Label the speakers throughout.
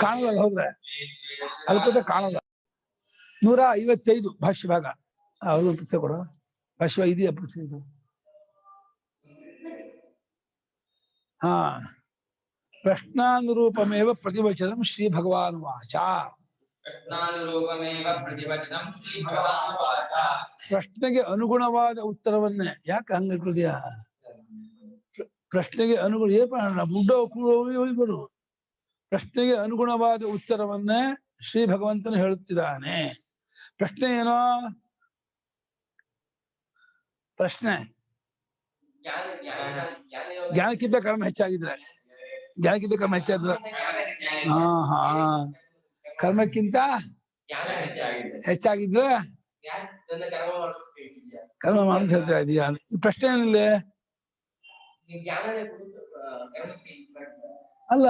Speaker 1: ಕಾಣಲ್ಲ ಹೋದ್ರೆ ಅಲ್ಪದ ಕಾಣಲ್ಲ. 155 ಭಾಷ್ಯ ಭಾಗ. ಅವ್ರು ಪುಸ್ತಕ ಕೊಡು. ಭಾಷ್ಯ ಇದೆಯಾ ಪುಸ್ತಕ ಇದು? ಹಾ, ಪ್ರಶ್ನಾನುರೂಪಮೇವ ಪ್ರತಿವಚನಂ ಶ್ರೀ ಭಗವಾನ್ ವಾಚ. ಪ್ರಶ್ನೆಗೆ ಅನುಗುಣವಾದ ಉತ್ತರವನ್ನೇ ಯಾಕೆ ಹಂಗಿಟ್ಟಿದ್ಯಾ? ಪ್ರಶ್ನೆಗೆ ಅನುಗುಣ ಬರು ಪ್ರಶ್ನೆಗೆ ಅನುಗುಣವಾದ ಉತ್ತರವನ್ನೇ ಶ್ರೀ ಭಗವಂತನು ಹೇಳುತ್ತಿದ್ದಾನೆ. ಪ್ರಶ್ನೆ ಏನೋ? ಪ್ರಶ್ನೆ ಜ್ಞಾನಕ್ಕಿಂತ ಕರ್ಮ ಹೆಚ್ಚಾಗಿದ್ರೆ, ಹಾ ಕರ್ಮಕ್ಕಿಂತ ಹೆಚ್ಚಾಗಿದ್ರೆ ಕರ್ಮ ಮಾಡೋದು ಹೇಳ್ತಾ ಇದೀಯಾ? ಪ್ರಶ್ನೆ ಏನಿಲ್ಲ ಅಲ್ಲ,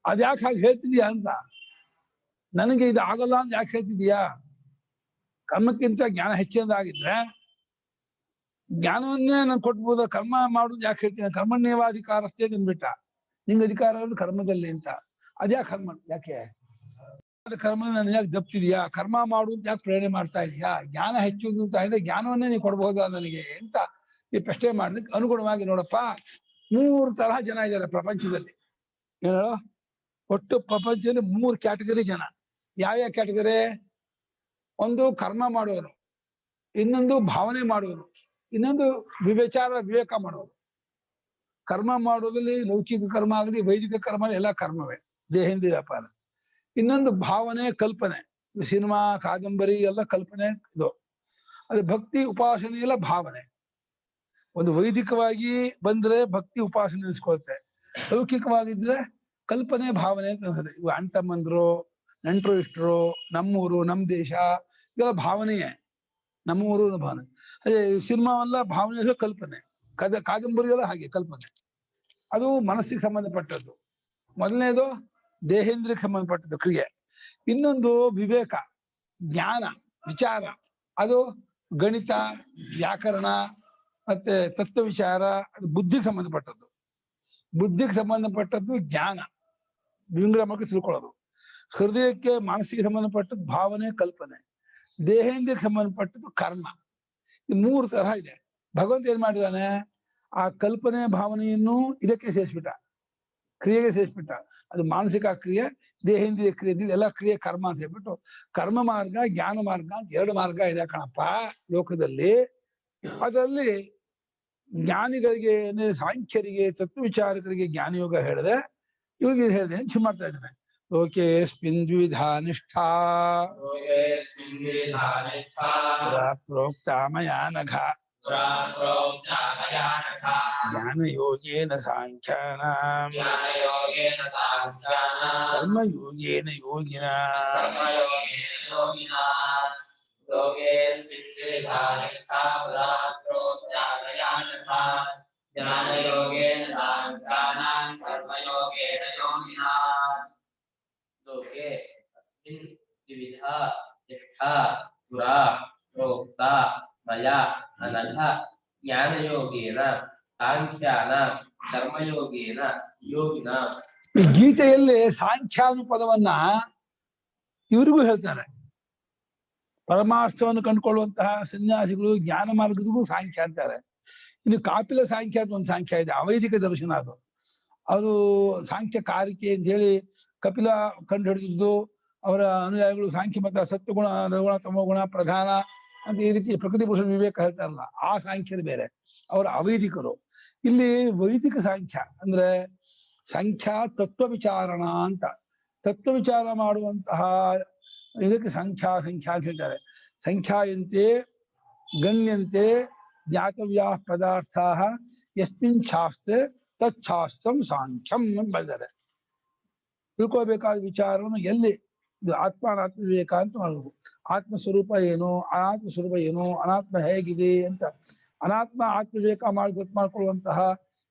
Speaker 1: ಅದ್ಯಾಕೆ ಹಾಗೆ ಹೇಳ್ತಿದ್ಯಾ ಅಂತ. ನನಗೆ ಇದು ಆಗಲ್ಲ ಅಂತ ಯಾಕೆ ಹೇಳ್ತಿದೀಯಾ? ಕರ್ಮಕ್ಕಿಂತ ಜ್ಞಾನ ಹೆಚ್ಚಿನದಾಗಿದ್ರೆ ಜ್ಞಾನವನ್ನೇ ನಾನು ಕೊಟ್ಬೋದು. ಕರ್ಮ ಮಾಡುದು ಯಾಕೆ ಹೇಳ್ತೀನಿ? ಕರ್ಮಣ್ಯವಾಧಿಕಾರಸ್ಥೆ ನಿಂದ್ಬಿಟ್ಟ, ನಿಂಗೆ ಅಧಿಕಾರ ಕರ್ಮದಲ್ಲಿ ಅಂತ. ಅದ್ಯಾಕೆ ಕರ್ಮ? ಯಾಕೆ ಕರ್ಮ ನಾನು ಯಾಕೆ ದಪ್ತಿದ್ಯಾ? ಕರ್ಮ ಮಾಡುವಂತ ಯಾಕೆ ಪ್ರೇರಣೆ ಮಾಡ್ತಾ ಇದೀಯಾ? ಜ್ಞಾನ ಹೆಚ್ಚುವುದು ಅಂತ ಇದೆ, ಜ್ಞಾನವನ್ನೇ ನೀವು ಕೊಡ್ಬಹುದಾ ನನಗೆ ಅಂತ ಈ ಪ್ರಶ್ನೆ ಮಾಡ್ಲಿಕ್ಕೆ ಅನುಗುಣವಾಗಿ ನೋಡಪ್ಪ. 3 ತರಹ ಜನ ಇದ್ದಾರೆ ಪ್ರಪಂಚದಲ್ಲಿ. ಹೇಳೋ, ಒಟ್ಟು ಪ್ರಪಂಚದಲ್ಲಿ 3 ಕ್ಯಾಟಗರಿ ಜನ. ಯಾವ್ಯಾವ ಕ್ಯಾಟಗರಿ? ಒಂದು ಕರ್ಮ ಮಾಡುವವರು, ಇನ್ನೊಂದು ಭಾವನೆ ಮಾಡುವವರು, ಇನ್ನೊಂದು ವಿವೇಕ ಮಾಡುವುದು. ಕರ್ಮ ಮಾಡುವುದಲ್ಲಿ ಲೌಕಿಕ ಕರ್ಮ ಆಗಲಿ ವೈದಿಕ ಕರ್ಮ ಎಲ್ಲ ಕರ್ಮವೇ, ದೇಹೇಂದ್ರಿಯ ವ್ಯಾಪಾರ. ಇನ್ನೊಂದು ಭಾವನೆ, ಕಲ್ಪನೆ, ಸಿನಿಮಾ ಕಾದಂಬರಿ ಎಲ್ಲ ಕಲ್ಪನೆ. ಇದು ಅದು ಭಕ್ತಿ ಉಪಾಸನೆ ಎಲ್ಲ ಭಾವನೆ. ಒಂದು ವೈದಿಕವಾಗಿ ಬಂದ್ರೆ ಭಕ್ತಿ ಉಪಾಸನೆ ಅನಿಸ್ಕೊಳುತ್ತೆ, ಲೌಕಿಕವಾಗಿದ್ರೆ ಕಲ್ಪನೆ ಭಾವನೆ ಅಂತ ಅನ್ಸುತ್ತೆ. ಇವು ಅಣ್ಣ ತಮ್ಮಂದ್ರು, ನೆಂಟರು ಇಷ್ಟರು, ನಮ್ಮೂರು ನಮ್ಮ ದೇಶ ಇದೆಲ್ಲ ಭಾವನೆಯೇ. ನಮ್ಮೂರು ಭಾವನೆ. ಅದೇ ಸಿನಿಮಾವೆಲ್ಲ ಭಾವನೆ, ಕಲ್ಪನೆ. ಕಾದಂಬರಿ ಎಲ್ಲ ಹಾಗೆ ಕಲ್ಪನೆ. ಅದು ಮನಸ್ಸಿಗೆ ಸಂಬಂಧಪಟ್ಟದ್ದು. ಮೊದಲನೇದು ದೇಹೇಂದ್ರಕ್ಕೆ ಸಂಬಂಧಪಟ್ಟದ್ದು ಕ್ರಿಯೆ. ಇನ್ನೊಂದು ವಿವೇಕ, ಜ್ಞಾನ, ವಿಚಾರ. ಅದು ಗಣಿತ, ವ್ಯಾಕರಣ ಮತ್ತೆ ತತ್ವ ವಿಚಾರ. ಅದು ಬುದ್ಧಿಗೆ ಸಂಬಂಧಪಟ್ಟದ್ದು. ಬುದ್ಧಿಗೆ ಸಂಬಂಧಪಟ್ಟದ್ದು ಜ್ಞಾನ, ವಿಂಗ್ರಮಕ್ಕೆ ತಿಳ್ಕೊಳ್ಳೋದು. ಹೃದಯಕ್ಕೆ ಮಾನಸಿಗೆ ಸಂಬಂಧಪಟ್ಟದ್ದು ಭಾವನೆ, ಕಲ್ಪನೆ. ದೇಹೇಂದ್ರಕ್ಕೆ ಸಂಬಂಧಪಟ್ಟದ್ದು ಕರ್ಮ. ಈ 3 ತರಹ ಇದೆ. ಭಗವಂತ ಏನ್ ಮಾಡಿದಾನೆ? ಆ ಕಲ್ಪನೆ ಭಾವನೆಯನ್ನು ಇದಕ್ಕೆ ಸೇರಿಸ್ಬಿಟ್ಟ, ಕ್ರಿಯೆಗೆ ಸೇರಿಸ್ಬಿಟ್ಟ. ಅದು ಮಾನಸಿಕ ಕ್ರಿಯೆ, ದೇಹೇಂದ್ರಿಯ ಕ್ರಿಯೆ, ಎಲ್ಲ ಕ್ರಿಯೆ ಕರ್ಮ ಅಂತ ಹೇಳ್ಬಿಟ್ಟು ಕರ್ಮ ಮಾರ್ಗ, ಜ್ಞಾನ ಮಾರ್ಗ ಅಂತ 2 ಮಾರ್ಗ ಇದೆ ಕಣಪ್ಪ ಲೋಕದಲ್ಲಿ. ಅದರಲ್ಲಿ ಜ್ಞಾನಿಗಳಿಗೆ, ಸಾಂಖ್ಯರಿಗೆ, ತತ್ವ ವಿಚಾರಕರಿಗೆ ಜ್ಞಾನಯೋಗ ಹೇಳಿದೆ, ಇವಾಗ ಹೇಳಿದೆ ಹೆಚ್ಚು ಮಾಡ್ತಾ ಇದ್ದಾನೆ. ಲೋಕೇಸ್ಮಿನ್ ದ್ವಿಧಾ ನಿಷ್ಠಾ ಪ್ರೋಕ್ತ ಮಯಾ ನಘ ಜ್ಞಾನಯೋಗೇನ ಸಾಂಖ್ಯಾನಾಂ ಕರ್ಮಯೋಗೇನ ಯೋಗಿನಾ.
Speaker 2: ಜ್ಞಾನಯೋಗೇನ ಸಾಂಖ್ಯಾನ ಕರ್ಮಯೋಗೇನ ಯೋಗಿನ.
Speaker 1: ಈ ಗೀತೆಯಲ್ಲಿ ಸಾಂಖ್ಯಾನು ಪದವನ್ನ ಇವರಿಗೂ ಹೇಳ್ತಾರೆ. ಪರಮಾರ್ಥವನ್ನು ಕಂಡುಕೊಳ್ಳುವಂತಹ ಸನ್ಯಾಸಿಗಳು ಜ್ಞಾನ ಮಾರ್ಗದಿಗೂ ಸಾಂಖ್ಯ ಅಂತಾರೆ. ಇನ್ನು ಕಾಪಿಲ ಸಾಂಖ್ಯ ಅಂತ ಒಂದು ಸಾಂಖ್ಯ ಇದೆ, ಅವೈದಿಕ ದರ್ಶನ. ಅದು ಸಾಂಖ್ಯ ಕಾರಿಕೆ ಅಂತ ಹೇಳಿ ಕಪಿಲ ಕಂಡು ಹಿಡಿದಿದ್ದು. ಅವರ ಅನುಯಾಯಿಗಳು ಸಾಂಖ್ಯ ಮತ ಸತ್ವಗುಣ, ರಗುಣ, ತಮೋಗುಣ ಪ್ರಧಾನ ಅಂತ ಈ ರೀತಿ ಪ್ರಕೃತಿ ಪುರುಷ ವಿವೇಕ ಹೇಳ್ತಾರಲ್ಲ, ಆ ಸಾಂಖ್ಯರು ಬೇರೆ, ಅವರ ಅವೈದಿಕರು. ಇಲ್ಲಿ ವೈದಿಕ ಸಾಂಖ್ಯ ಅಂದ್ರೆ ಸಂಖ್ಯಾ ತತ್ವ ವಿಚಾರಣ ಅಂತ. ತತ್ವ ವಿಚಾರ ಮಾಡುವಂತಹ ಇದಕ್ಕೆ ಸಂಖ್ಯಾ ಅಂತ ಹೇಳ್ತಾರೆ. ಸಂಖ್ಯಾಯಂತೆ ಗಣ್ಯಂತೆ ಜ್ಞಾತವ್ಯಾ ಪದಾರ್ಥ ಯಸ್ಮಿನ್ ಶಾಸ್ತ್ರೆ ತಚ್ಛಾಸ್ತ್ರಂ ಸಾಂಖ್ಯಂ ಅಂತ ಬರೆದಾರೆ. ತಿಳ್ಕೊಳ್ಬೇಕಾದ ವಿಚಾರವನ್ನು ಎಲ್ಲಿ ಇದು ಆತ್ಮಾನಾತ್ಮ ವಿವೇಕ ಅಂತ ಮಾಡಬೇಕು. ಆತ್ಮ ಸ್ವರೂಪ ಏನು, ಅನಾತ್ಮ ಸ್ವರೂಪ ಏನು, ಅನಾತ್ಮ ಹೇಗಿದೆ ಅಂತ ಅನಾತ್ಮ ಆತ್ಮ ವಿವೇಕ ಗೊತ್ತು ಮಾಡ್ಕೊಳ್ಳುವಂತಹ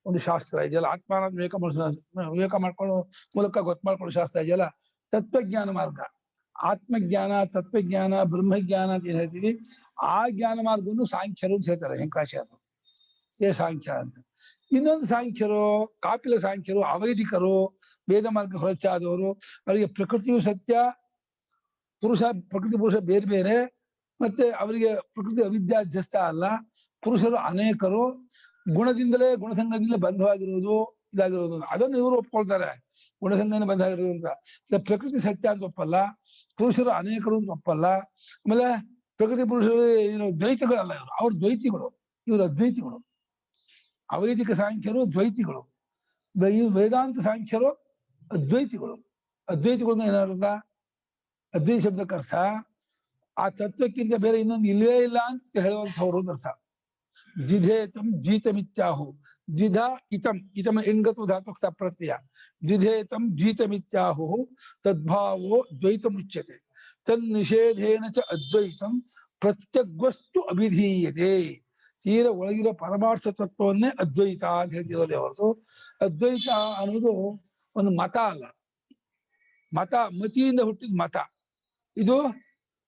Speaker 1: ಒಂದು ಶಾಸ್ತ್ರ ಇದೆಯಲ್ಲ, ಆತ್ಮಾನಾತ್ಮ ವಿವೇಕ ಮಾಡ್ಕೊಳ್ಳೋ ಮೂಲಕ ಗೊತ್ತು ಮಾಡ್ಕೊಳ್ಳೋ ಶಾಸ್ತ್ರ ಇದೆಯಲ್ಲ, ತತ್ವಜ್ಞಾನ ಮಾರ್ಗ. ಆತ್ಮಜ್ಞಾನ, ತತ್ವಜ್ಞಾನ, ಬ್ರಹ್ಮಜ್ಞಾನ ಅಂತ ಏನ್ ಹೇಳ್ತೀವಿ, ಆ ಜ್ಞಾನ ಮಾರ್ಗವನ್ನು ಸಾಂಖ್ಯರು ಅಂತ ಹೇಳ್ತಾರೆ, ಶಂಕರಾಚಾರ್ಯರು. ಸಾಂಖ್ಯ ಅಂತ. ಇನ್ನೊಂದು ಸಾಂಖ್ಯರು, ಕಾಪಿಲ ಸಾಂಖ್ಯರು, ಅವೈದಿಕರು, ವೇದ ಮಾರ್ಗ ಹೊರಚಾದವರು, ಅವರಿಗೆ ಪ್ರಕೃತಿಯು ಸತ್ಯ, ಪ್ರಕೃತಿ ಪುರುಷ ಬೇರೆ ಬೇರೆ, ಮತ್ತೆ ಅವರಿಗೆ ಪ್ರಕೃತಿ ಅವಿದ್ಯಾಧ್ಯಸ್ತ ಅಲ್ಲ, ಪುರುಷರು ಅನೇಕರು, ಗುಣದಿಂದಲೇ ಗುಣಸಂಗದಿಂದಲೇ ಬಂಧವಾಗಿರುವುದು ಇದಾಗಿರೋದು, ಅದನ್ನು ಇವರು ಒಪ್ಕೊಳ್ತಾರೆ, ಗುಣಸಂಗದಿಂದ ಬಂಧವಾಗಿರೋದು ಅಂತ. ಪ್ರಕೃತಿ ಸತ್ಯ ಅಂತ ಒಪ್ಪಲ್ಲ, ಪುರುಷರು ಅನೇಕರು ಅಂತ ಒಪ್ಪಲ್ಲ. ಆಮೇಲೆ ಪ್ರಕೃತಿ ಪುರುಷರು ಏನು ದ್ವೈತಗಳಲ್ಲ, ಇವರು ಅವ್ರ ದ್ವೈತಿಗಳು, ಇವರು ಅದ್ವೈತಿಗಳು. ಅವೈದಿಕ ಸಾಂಖ್ಯರು ದ್ವೈತಿಗಳು, ವೇದಾಂತ ಸಾಂಖ್ಯರು ಅದ್ವೈತಿಗಳು. ಅದ್ವೈತಿಗಳು ಏನಾರ್ಥ? ಅದ್ವೈತ ಶಬ್ದಕ್ಕೆ ಅರ್ಥ ಆ ತತ್ವಕ್ಕಿಂತ ಬೇರೆ ಇನ್ನೊಂದು ಇಲ್ಲವೇ ಇಲ್ಲ ಅಂತ ಹೇಳುವಂಥವ್ರು ಅರ್ಥ. ದ್ವಿಧೇತಂ ದ್ವೀತಮಿತ್ಯಾಹು, ದ್ವಿಧ ಇತಂ, ಇತಮ ಇಣ್ಗತು ಧಾತುಕ್ ಸಪ್ರತ್ಯಯ, ದ್ವಿಧೇತಂ ದ್ವೀತಮಿತ್ಯಾಹು ತದ್ಭಾವೋ ದ್ವೈತಮುಚ್ಯತೆ ತನ್ನಿಷೇಧೇನ ಚ ಅದ್ವೈತಂ ಪ್ರತ್ಯಗ್ವಸ್ತು ಅಭಿಧೀಯತೆ. ತೀರ ಒಳಗಿರೋ ಪರಮಾರ್ಥ ತತ್ವವನ್ನೇ ಅದ್ವೈತ ಅಂತ ಹೇಳ್ತಿರೋದೇ ಹೊರತು ಅದ್ವೈತ ಅನ್ನೋದು ಒಂದು ಮತ ಅಲ್ಲ. ಮತ ಮತಿಯಿಂದ ಹುಟ್ಟಿದ ಮತ, ಇದು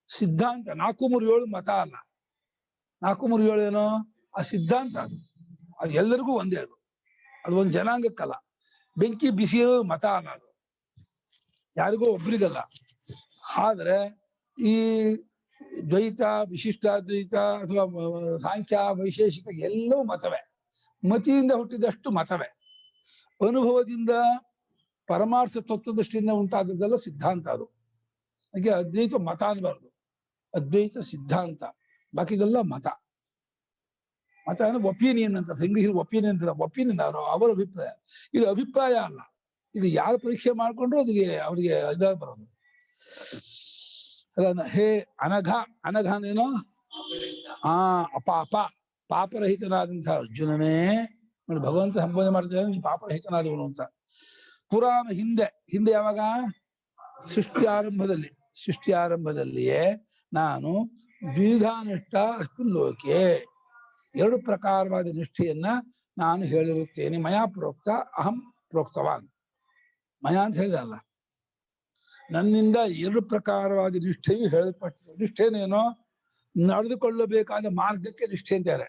Speaker 1: ಸಿದ್ಧಾಂತ. 437 ಮತ ಅಲ್ಲ, 437 ಏನೋ ಆ ಸಿದ್ಧಾಂತ, ಅದು ಎಲ್ಲರಿಗೂ ಒಂದೇ. ಅದು ಒಂದು ಜನಾಂಗಕ್ಕಲ್ಲ. ಬೆಂಕಿ ಬಿಸಿಯೋ ಮತ ಅಲ್ಲ, ಅದು ಯಾರಿಗೂ ಒಬ್ರಿಗಲ್ಲ. ಆದ್ರೆ ಈ ದ್ವೈತ, ವಿಶಿಷ್ಟಾದ್ವೈತ ಅಥವಾ ಸಾಂಖ್ಯ, ವೈಶೇಷಿಕ ಎಲ್ಲವೂ ಮತವೇ. ಮತಿಯಿಂದ ಹುಟ್ಟಿದಷ್ಟು ಮತವೇ. ಅನುಭವದಿಂದ ಪರಮಾರ್ಥ ತತ್ವ ದೃಷ್ಟಿಯಿಂದ ಉಂಟಾದದ್ದೆಲ್ಲ ಸಿದ್ಧಾಂತ. ಅದು ಹಾಗೆ ಅದ್ವೈತ ಮತ ಅನ್ಬಾರ್ದು, ಅದ್ವೈತ ಸಿದ್ಧಾಂತ. ಬಾಕಿದೆಲ್ಲ ಮತ. ಮತ ಅಂದ್ರೆ ಒಪಿನಿಯನ್ ಅಂತ, ಇಂಗ್ಲಿಷ್ ಒಪಿನಿಯನ್ ಅಂತ. ಒಪಿನಿಯನ್ ಅವರ ಅಭಿಪ್ರಾಯ, ಇದು ಅಭಿಪ್ರಾಯ ಅಲ್ಲ. ಇದು ಯಾರು ಪರೀಕ್ಷೆ ಮಾಡ್ಕೊಂಡ್ರು ಅವ್ರಿಗೆ ಇದಾಗ ಬರೋದು. ಅದನ್ನ ಹೇ ಅನಘ, ಅನಘನೇನೋ ಅಪಾಪ, ಪಾಪರಹಿತನಾದಂತಹ ಅರ್ಜುನನೇ, ಭಗವಂತ ಸಂಬೋಧನೆ ಮಾಡ್ತಿದ್ದಾನೆ ಪಾಪರಹಿತನಾದವನು ಅಂತ. ಪುರಾಣ ಹಿಂದೆ ಯಾವಾಗ? ಸೃಷ್ಟಿ ಆರಂಭದಲ್ಲಿಯೇ ನಾನು ದ್ವಿಧಾನಿಷ್ಠ ಅಸ್ತು ಲೋಕೆ, 2 ಪ್ರಕಾರವಾದ ನಿಷ್ಠೆಯನ್ನ ನಾನು ಹೇಳಿರುತ್ತೇನೆ. ಮಯಾ ಪ್ರೋಕ್ತ ಅಹಂ ಪ್ರೋಕ್ತವಾನ್. ಮಯ ಅಂತ ಹೇಳಿದಲ್ಲ, ನನ್ನಿಂದ 2 ಪ್ರಕಾರವಾದ ನಿಷ್ಠೆಯು ಹೇಳಲ್ಪಟ್ಟಿದೆ. ನಿಷ್ಠೆನೇನೋ ನಡೆದುಕೊಳ್ಳಬೇಕಾದ ಮಾರ್ಗಕ್ಕೆ ನಿಷ್ಠೆ ಅಂತಾರೆ.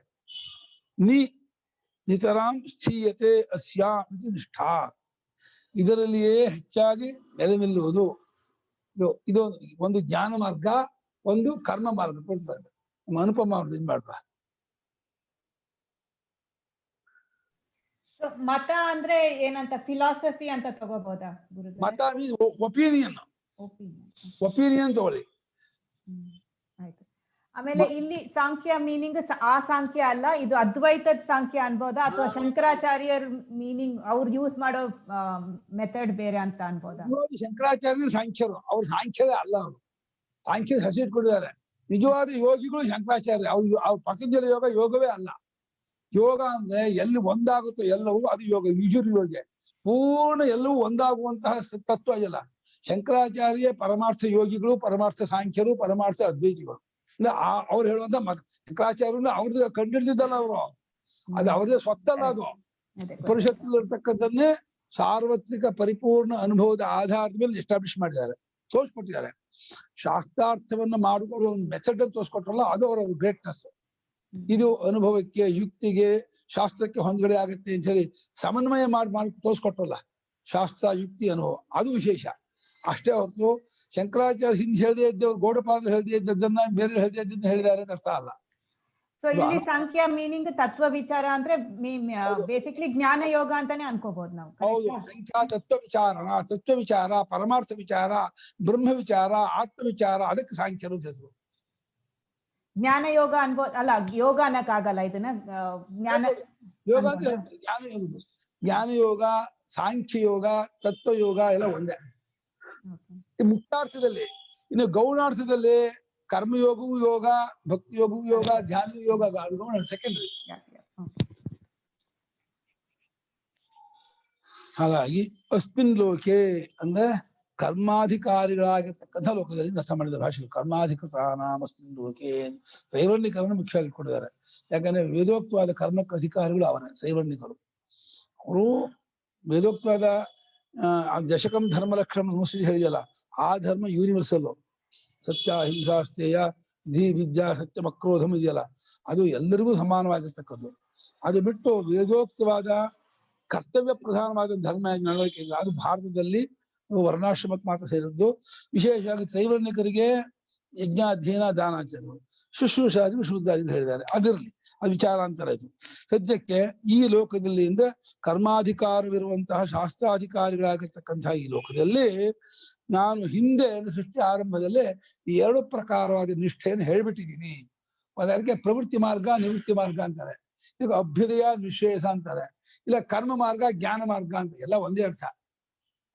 Speaker 1: ನಿತರಾಂ ಸ್ಥೀಯತೆ ಅಸ್ಯಾಂ ಇದು ನಿಷ್ಠಾ, ಇದರಲ್ಲಿಯೇ ಹೆಚ್ಚಾಗಿ ನೆಲೆ ನಿಲ್ಲುವುದು. ಇದು ಒಂದು ಜ್ಞಾನ ಮಾರ್ಗ, ಒಂದು ಕರ್ಮ ಮಾರ್ಗ. ನಮ್ಮ ಅನುಪಮ ಅವ್ರದ್ದು ಇದು ಮಾಡ್ಬ.
Speaker 3: ಮತ ಅಂದ್ರೆ ಏನಂತ, ಫಿಲಾಸಫಿ ಅಂತ ತಗೋಬಹುದಾ?
Speaker 1: ಮತ ಮೀನ್ಸ್ ಒಪಿನಿಯನ್. ಒಪಿನಿಯನ್ ತಗೊಳ್ಳಿ.
Speaker 3: ಆಯ್ತು. ಆಮೇಲೆ ಇಲ್ಲಿ ಸಾಂಖ್ಯ ಮೀನಿಂಗ್ ಆ ಸಾಂಖ್ಯ ಅಲ್ಲ, ಇದು ಅದ್ವೈತದ ಸಾಂಖ್ಯ ಅನ್ಬೋದಾ, ಅಥವಾ ಶಂಕರಾಚಾರ್ಯರ್ ಮೀನಿಂಗ್ ಅವ್ರು ಯೂಸ್ ಮಾಡೋ ಮೆಥಡ್ ಬೇರೆ ಅಂತ ಅನ್ಬೋದಾ?
Speaker 1: ಶಂಕರಾಚಾರ್ಯ ಸಾಂಖ್ಯರು, ಅವ್ರು ಸಾಂಖ್ಯದ ಅಲ್ಲ. ಅವರು ಸಾಂಖ್ಯದ ಹೆಸರಿಟ್ಕೊಂಡಿದ್ದಾರೆ. ನಿಜವಾದ ಯೋಗಿಗಳು ಶಂಕರಾಚಾರ್ಯ. ಅವ್ರ ಪತಂಜಲಿ ಯೋಗವೇ ಅಲ್ಲ. ಯೋಗ ಅಂದ್ರೆ ಎಲ್ಲಿ ಒಂದಾಗುತ್ತೋ ಎಲ್ಲವೂ ಅದು ಯೋಗ. ವಿಜುರ್ ಯೋಗ ಪೂರ್ಣ ಎಲ್ಲವೂ ಒಂದಾಗುವಂತಹ ತತ್ವ ಇದೆಯಲ್ಲ. ಶಂಕರಾಚಾರ್ಯ ಪರಮಾರ್ಥ ಯೋಗಿಗಳು, ಪರಮಾರ್ಥ ಸಾಂಖ್ಯರು, ಪರಮಾರ್ಥ ಅದ್ವೈತಿಗಳು. ಇಲ್ಲ ಅವ್ರು ಹೇಳುವಂತ ಶಂಕರಾಚಾರ್ಯ ಅವ್ರದ್ದು ಕಂಡಿಡ್ದಿದ್ದಲ್ಲ ಅವರು, ಅದು ಅವ್ರದೇ ಸ್ವತ್ತಲ್ಲ. ಅದು ಉಪನಿಷತ್ತಲ್ಲಿರ್ತಕ್ಕಂಥನ್ನೇ ಸಾರ್ವತ್ರಿಕ ಪರಿಪೂರ್ಣ ಅನುಭವದ ಆಧಾರದ ಮೇಲೆ ಎಸ್ಟಾಬ್ಲಿಷ್ ಮಾಡಿದ್ದಾರೆ, ತೋರಿಸ್ಕೊಟ್ಟಿದ್ದಾರೆ. ಶಾಸ್ತ್ರಾರ್ಥವನ್ನ ಮಾಡಿಕೊಳ್ಳುವ ಒಂದು ಮೆಥಡ್ ಅನ್ನು ತೋರಿಸ್ಕೊಟ್ರಲ್ಲ, ಅದು ಅವರ ಗ್ರೇಟ್ನೆಸ್. ಇದು ಅನುಭವಕ್ಕೆ, ಯುಕ್ತಿಗೆ, ಶಾಸ್ತ್ರಕ್ಕೆ ಹೊಂದ್ಗಡೆ ಆಗುತ್ತೆ ಅಂತ ಹೇಳಿ ಸಮನ್ವಯ ಮಾಡಿ ತೋರಿಸ್ಕೊಟ್ರಲ್ಲ. ಶಾಸ್ತ್ರ, ಯುಕ್ತಿ, ಅನುಭವ, ಅದು ವಿಶೇಷ ಅಷ್ಟೇ ಹೊರತು ಶಂಕರಾಚಾರ್ಯ ಹಿಂದೆ ಹೇಳದೇ ಇದ್ದವ್ರು, ಗೌಡಪಾದರು ಹೇಳದೇ ಇದ್ದದ್ದನ್ನ ಬೇರೆ ಹೇಳದೇ ಇದ್ದನ್ನ ಹೇಳಿದ್ದಾರೆ ಅಂತ ಅರ್ಥ ಅಲ್ಲ.
Speaker 3: ಸೊ ಇಲ್ಲಿ ಸಾಂಖ್ಯ ಮೀನಿಂಗ್ ತತ್ವ ವಿಚಾರ ಅಂದ್ರೆ ಬೇಸಿಕ್ಲಿ ಜ್ಞಾನ ಯೋಗ ಅಂತಾನೆ ಅನ್ಕೋಬಹುದು ನಾವು.
Speaker 1: ಹೌದು, ಸಂಖ್ಯಾ ತತ್ವ ವಿಚಾರ, ಪರಮಾರ್ಥ ವಿಚಾರ, ಬ್ರಹ್ಮ ವಿಚಾರ, ಆತ್ಮ ವಿಚಾರ, ಅದಕ್ಕೆ ಸಾಂಖ್ಯರು ಹೆಸರು.
Speaker 3: ಜ್ಞಾನ ಯೋಗ ಅನ್ಬೋದು ಅಲ್ಲ, ಯೋಗ ಅನ್ನಕ್ಕಾಗಲ್ಲ ಇದನ್ನ.
Speaker 1: ಯೋಗ ಅಂತ ಜ್ಞಾನ ಯೋಗ, ಸಾಂಖ್ಯ ಯೋಗ, ತತ್ವ ಯೋಗ ಎಲ್ಲ ಒಂದೇ ಮುಕ್ತಾರ್ಥದಲ್ಲಿ. ಇನ್ನು ಗೌಣಾರ್ಥದಲ್ಲಿ ಕರ್ಮಯೋಗವೂ ಯೋಗ, ಭಕ್ತಿ ಯೋಗವೂ ಯೋಗ, ಧ್ಯಾನ ಯೋಗ ಸೆಕೆಂಡ್ರಿ. ಹಾಗಾಗಿ ಅಸ್ಮಿನ್ ಲೋಕೆ ಅಂದ್ರೆ ಕರ್ಮಾಧಿಕಾರಿಗಳಾಗಿರ್ತಕ್ಕಂಥ ಲೋಕದಲ್ಲಿ ನಷ್ಟ ಮಾಡಿದ ಭಾಷೆ. ಕರ್ಮಾಧಿಕೃತಾನಾಂ ಅಸ್ಮಿನ್ ಲೋಕೆ ತ್ರೈವರ್ಣಿಕರನ್ನು ಮುಖ್ಯವಾಗಿ ಇಟ್ಕೊಂಡಿದ್ದಾರೆ. ಯಾಕಂದ್ರೆ ವೇದೋಕ್ತವಾದ ಕರ್ಮಕ್ಕೆ ಅಧಿಕಾರಿಗಳು ಅವರೇ ತ್ರೈವರ್ಣಿಕರು. ಅವರು ವೇದೋಕ್ತವಾದ ದಶಕಂ ಧರ್ಮ ಲಕ್ಷಣ ಮುಸ್ಲಿಂ ಹೇಳಿದಲ್ಲ, ಆ ಧರ್ಮ ಯೂನಿವರ್ಸಲ್. ಸತ್ಯ ಅಹಿಂಸಾಸ್ತೇಯ ಧೀ ವಿದ್ಯಾ ಸತ್ಯ ಅಕ್ರೋಧಂ ಇದೆಯಲ್ಲ, ಅದು ಎಲ್ಲರಿಗೂ ಸಮಾನವಾಗಿರ್ತಕ್ಕದ್ದು. ಅದು ಬಿಟ್ಟು ವೇದೋಕ್ತವಾದ ಕರ್ತವ್ಯ ಪ್ರಧಾನವಾದ ಧರ್ಮ ನಡವಳಿಕೆ ಇಲ್ಲ. ಅದು ಭಾರತದಲ್ಲಿ ವರ್ಣಾಶ್ರಮಕ್ಕೆ ಮಾತ್ರ ಸೇರಿದ್ದು. ವಿಶೇಷವಾಗಿ ತ್ರೈವರ್ಣಿಕರಿಗೆ ಯಜ್ಞಾಧ್ಯಯನ ದಾನಾಚಾರ್ಯರು, ಶುಶ್ರೂಷಾದಿ ಶುದ್ಧಾದಿ ಹೇಳಿದ್ದಾರೆ. ಅದಿರಲಿ, ಅದು ವಿಚಾರಾಂತರ ಆಯ್ತು. ಸದ್ಯಕ್ಕೆ ಈ ಲೋಕದಲ್ಲಿ ಇಂದ ಕರ್ಮಾಧಿಕಾರವಿರುವಂತಹ ಶಾಸ್ತ್ರಾಧಿಕಾರಿಗಳಾಗಿರ್ತಕ್ಕಂತಹ ಈ ಲೋಕದಲ್ಲಿ ನಾನು ಹಿಂದೆ ಸೃಷ್ಟಿ ಆರಂಭದಲ್ಲೇ ಈ 2 ಪ್ರಕಾರವಾದ ನಿಷ್ಠೆಯನ್ನು ಹೇಳ್ಬಿಟ್ಟಿದ್ದೀನಿ. ಅದಕ್ಕೆ ಪ್ರವೃತ್ತಿ ಮಾರ್ಗ, ನಿವೃತ್ತಿ ಮಾರ್ಗ ಅಂತಾರೆ. ಈಗ ಅಭ್ಯುದಯ ನಿಶ್ರೇಯಸ ಅಂತಾರೆ. ಇಲ್ಲ ಕರ್ಮ ಮಾರ್ಗ, ಜ್ಞಾನ ಮಾರ್ಗ ಅಂತ, ಎಲ್ಲ ಒಂದೇ ಅರ್ಥ.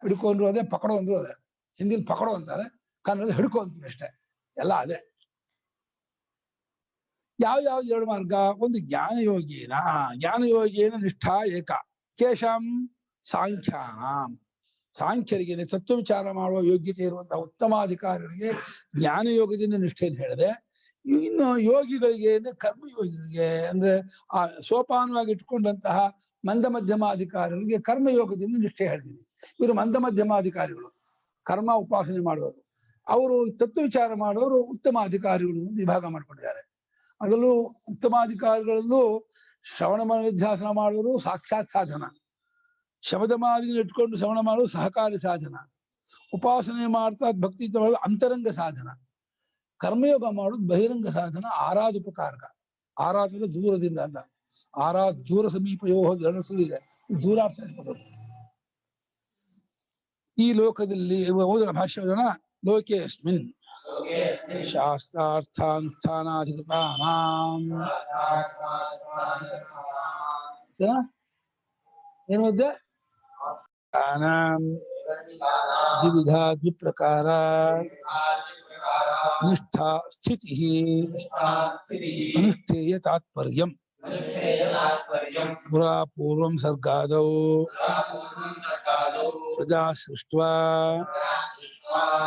Speaker 1: ಹಿಡ್ಕೊಂಡ್ರು ಅದೇ, ಪಕಡೋ ಅಂದ್ರು ಅದೇ. ಹಿಂದಿಲ್ ಪಕಡೋ ಅಂತಾರೆ, ಕನ್ನಡದಲ್ಲಿ ಹಿಡ್ಕೊ ಅಂತೀವಿ ಅಷ್ಟೇ, ಎಲ್ಲ ಅದೇ. ಯಾವ 2 ಮಾರ್ಗ? ಒಂದು ಜ್ಞಾನಯೋಗೇನ ನಿಷ್ಠಾ ಏಕ ಕೇಶಾಂ ಸಾಂಖ್ಯಾನಾಂ. ಸಾಂಖ್ಯರಿಗೆ ತತ್ವ ವಿಚಾರ ಮಾಡುವ ಯೋಗ್ಯತೆ ಇರುವಂತಹ ಉತ್ತಮಾಧಿಕಾರಿಗಳಿಗೆ ಜ್ಞಾನಯೋಗದಿಂದ ನಿಷ್ಠೆಯನ್ನು ಹೇಳಿದೆ. ಇನ್ನು ಯೋಗಿಗಳಿಗೆ ಅಂದ್ರೆ ಕರ್ಮಯೋಗಿಗಳಿಗೆ ಅಂದ್ರೆ ಆ ಸೋಪಾನವಾಗಿ ಇಟ್ಕೊಂಡಂತಹ ಮಂದ ಮಧ್ಯಮಾಧಿಕಾರಿಗಳಿಗೆ ಕರ್ಮಯೋಗದಿಂದ ನಿಷ್ಠೆ ಹೇಳಿದ್ದೀನಿ. ಇವರು ಮಂದ ಮಧ್ಯಮಾಧಿಕಾರಿಗಳು, ಕರ್ಮ ಉಪಾಸನೆ ಮಾಡುವವರು. ಅವರು ತತ್ವ ವಿಚಾರ ಮಾಡುವವರು ಉತ್ತಮ ಅಧಿಕಾರಿಗಳು ಅಂತ ವಿಭಾಗ ಮಾಡ್ಕೊಂಡಿದ್ದಾರೆ. ಅದರಲ್ಲೂ ಉತ್ತಮಾಧಿಕಾರಿಗಳಲ್ಲೂ ಶ್ರವಣ ಮನೋಧ್ಯಾಸನ ಮಾಡುವರು ಸಾಕ್ಷಾತ್ ಸಾಧನ, ಶಬ್ದ ಮಾದಿನ ಇಟ್ಕೊಂಡು ಶ್ರವಣ ಮಾಡುವ ಸಹಕಾರಿ ಸಾಧನ, ಉಪಾಸನೆ ಮಾಡ್ತಾ ಭಕ್ತಿ ಮಾಡೋದು ಅಂತರಂಗ ಸಾಧನ, ಕರ್ಮಯೋಗ ಮಾಡೋದು ಬಹಿರಂಗ ಸಾಧನ, ಆರಾಧೋಪಕಾರಕ. ಆರಾಧನೆ ದೂರದಿಂದ ಅಂತ, ದೂರ ಸಮೀಪಯೋ ಇದೆ, ದೂರಾರ್ಥ ಇಟ್ಕೊಳ್ಳೋದು. ಈ ಲೋಕದಲ್ಲಿ ಓದೋಣ ಭಾಷ್ಯ ಓದೋಣ. ಲೋಕೆ ಅಸ್ಮಿನ್ ಶಾಸ್ತ್ರಾರ್ಥಾನುಷ್ಠಾನಾಧಿಕೃತಾನಾಂ ಏನು ಓದ್ದೆ? ದ್ವಿವಿಧ ದ್ವಿಪ್ರಕಾರ ನಿಷ್ಠಾ ಸ್ಥಿತಿ ಅನುಷ್ಠೇಯ ತಾತ್ಪರ್ಯಂ ಪುರಾ ಪೂರ್ವಂ ಸರ್ಗಾದೌ ಪ್ರಜಾ ಸೃಷ್ಟ್ವಾ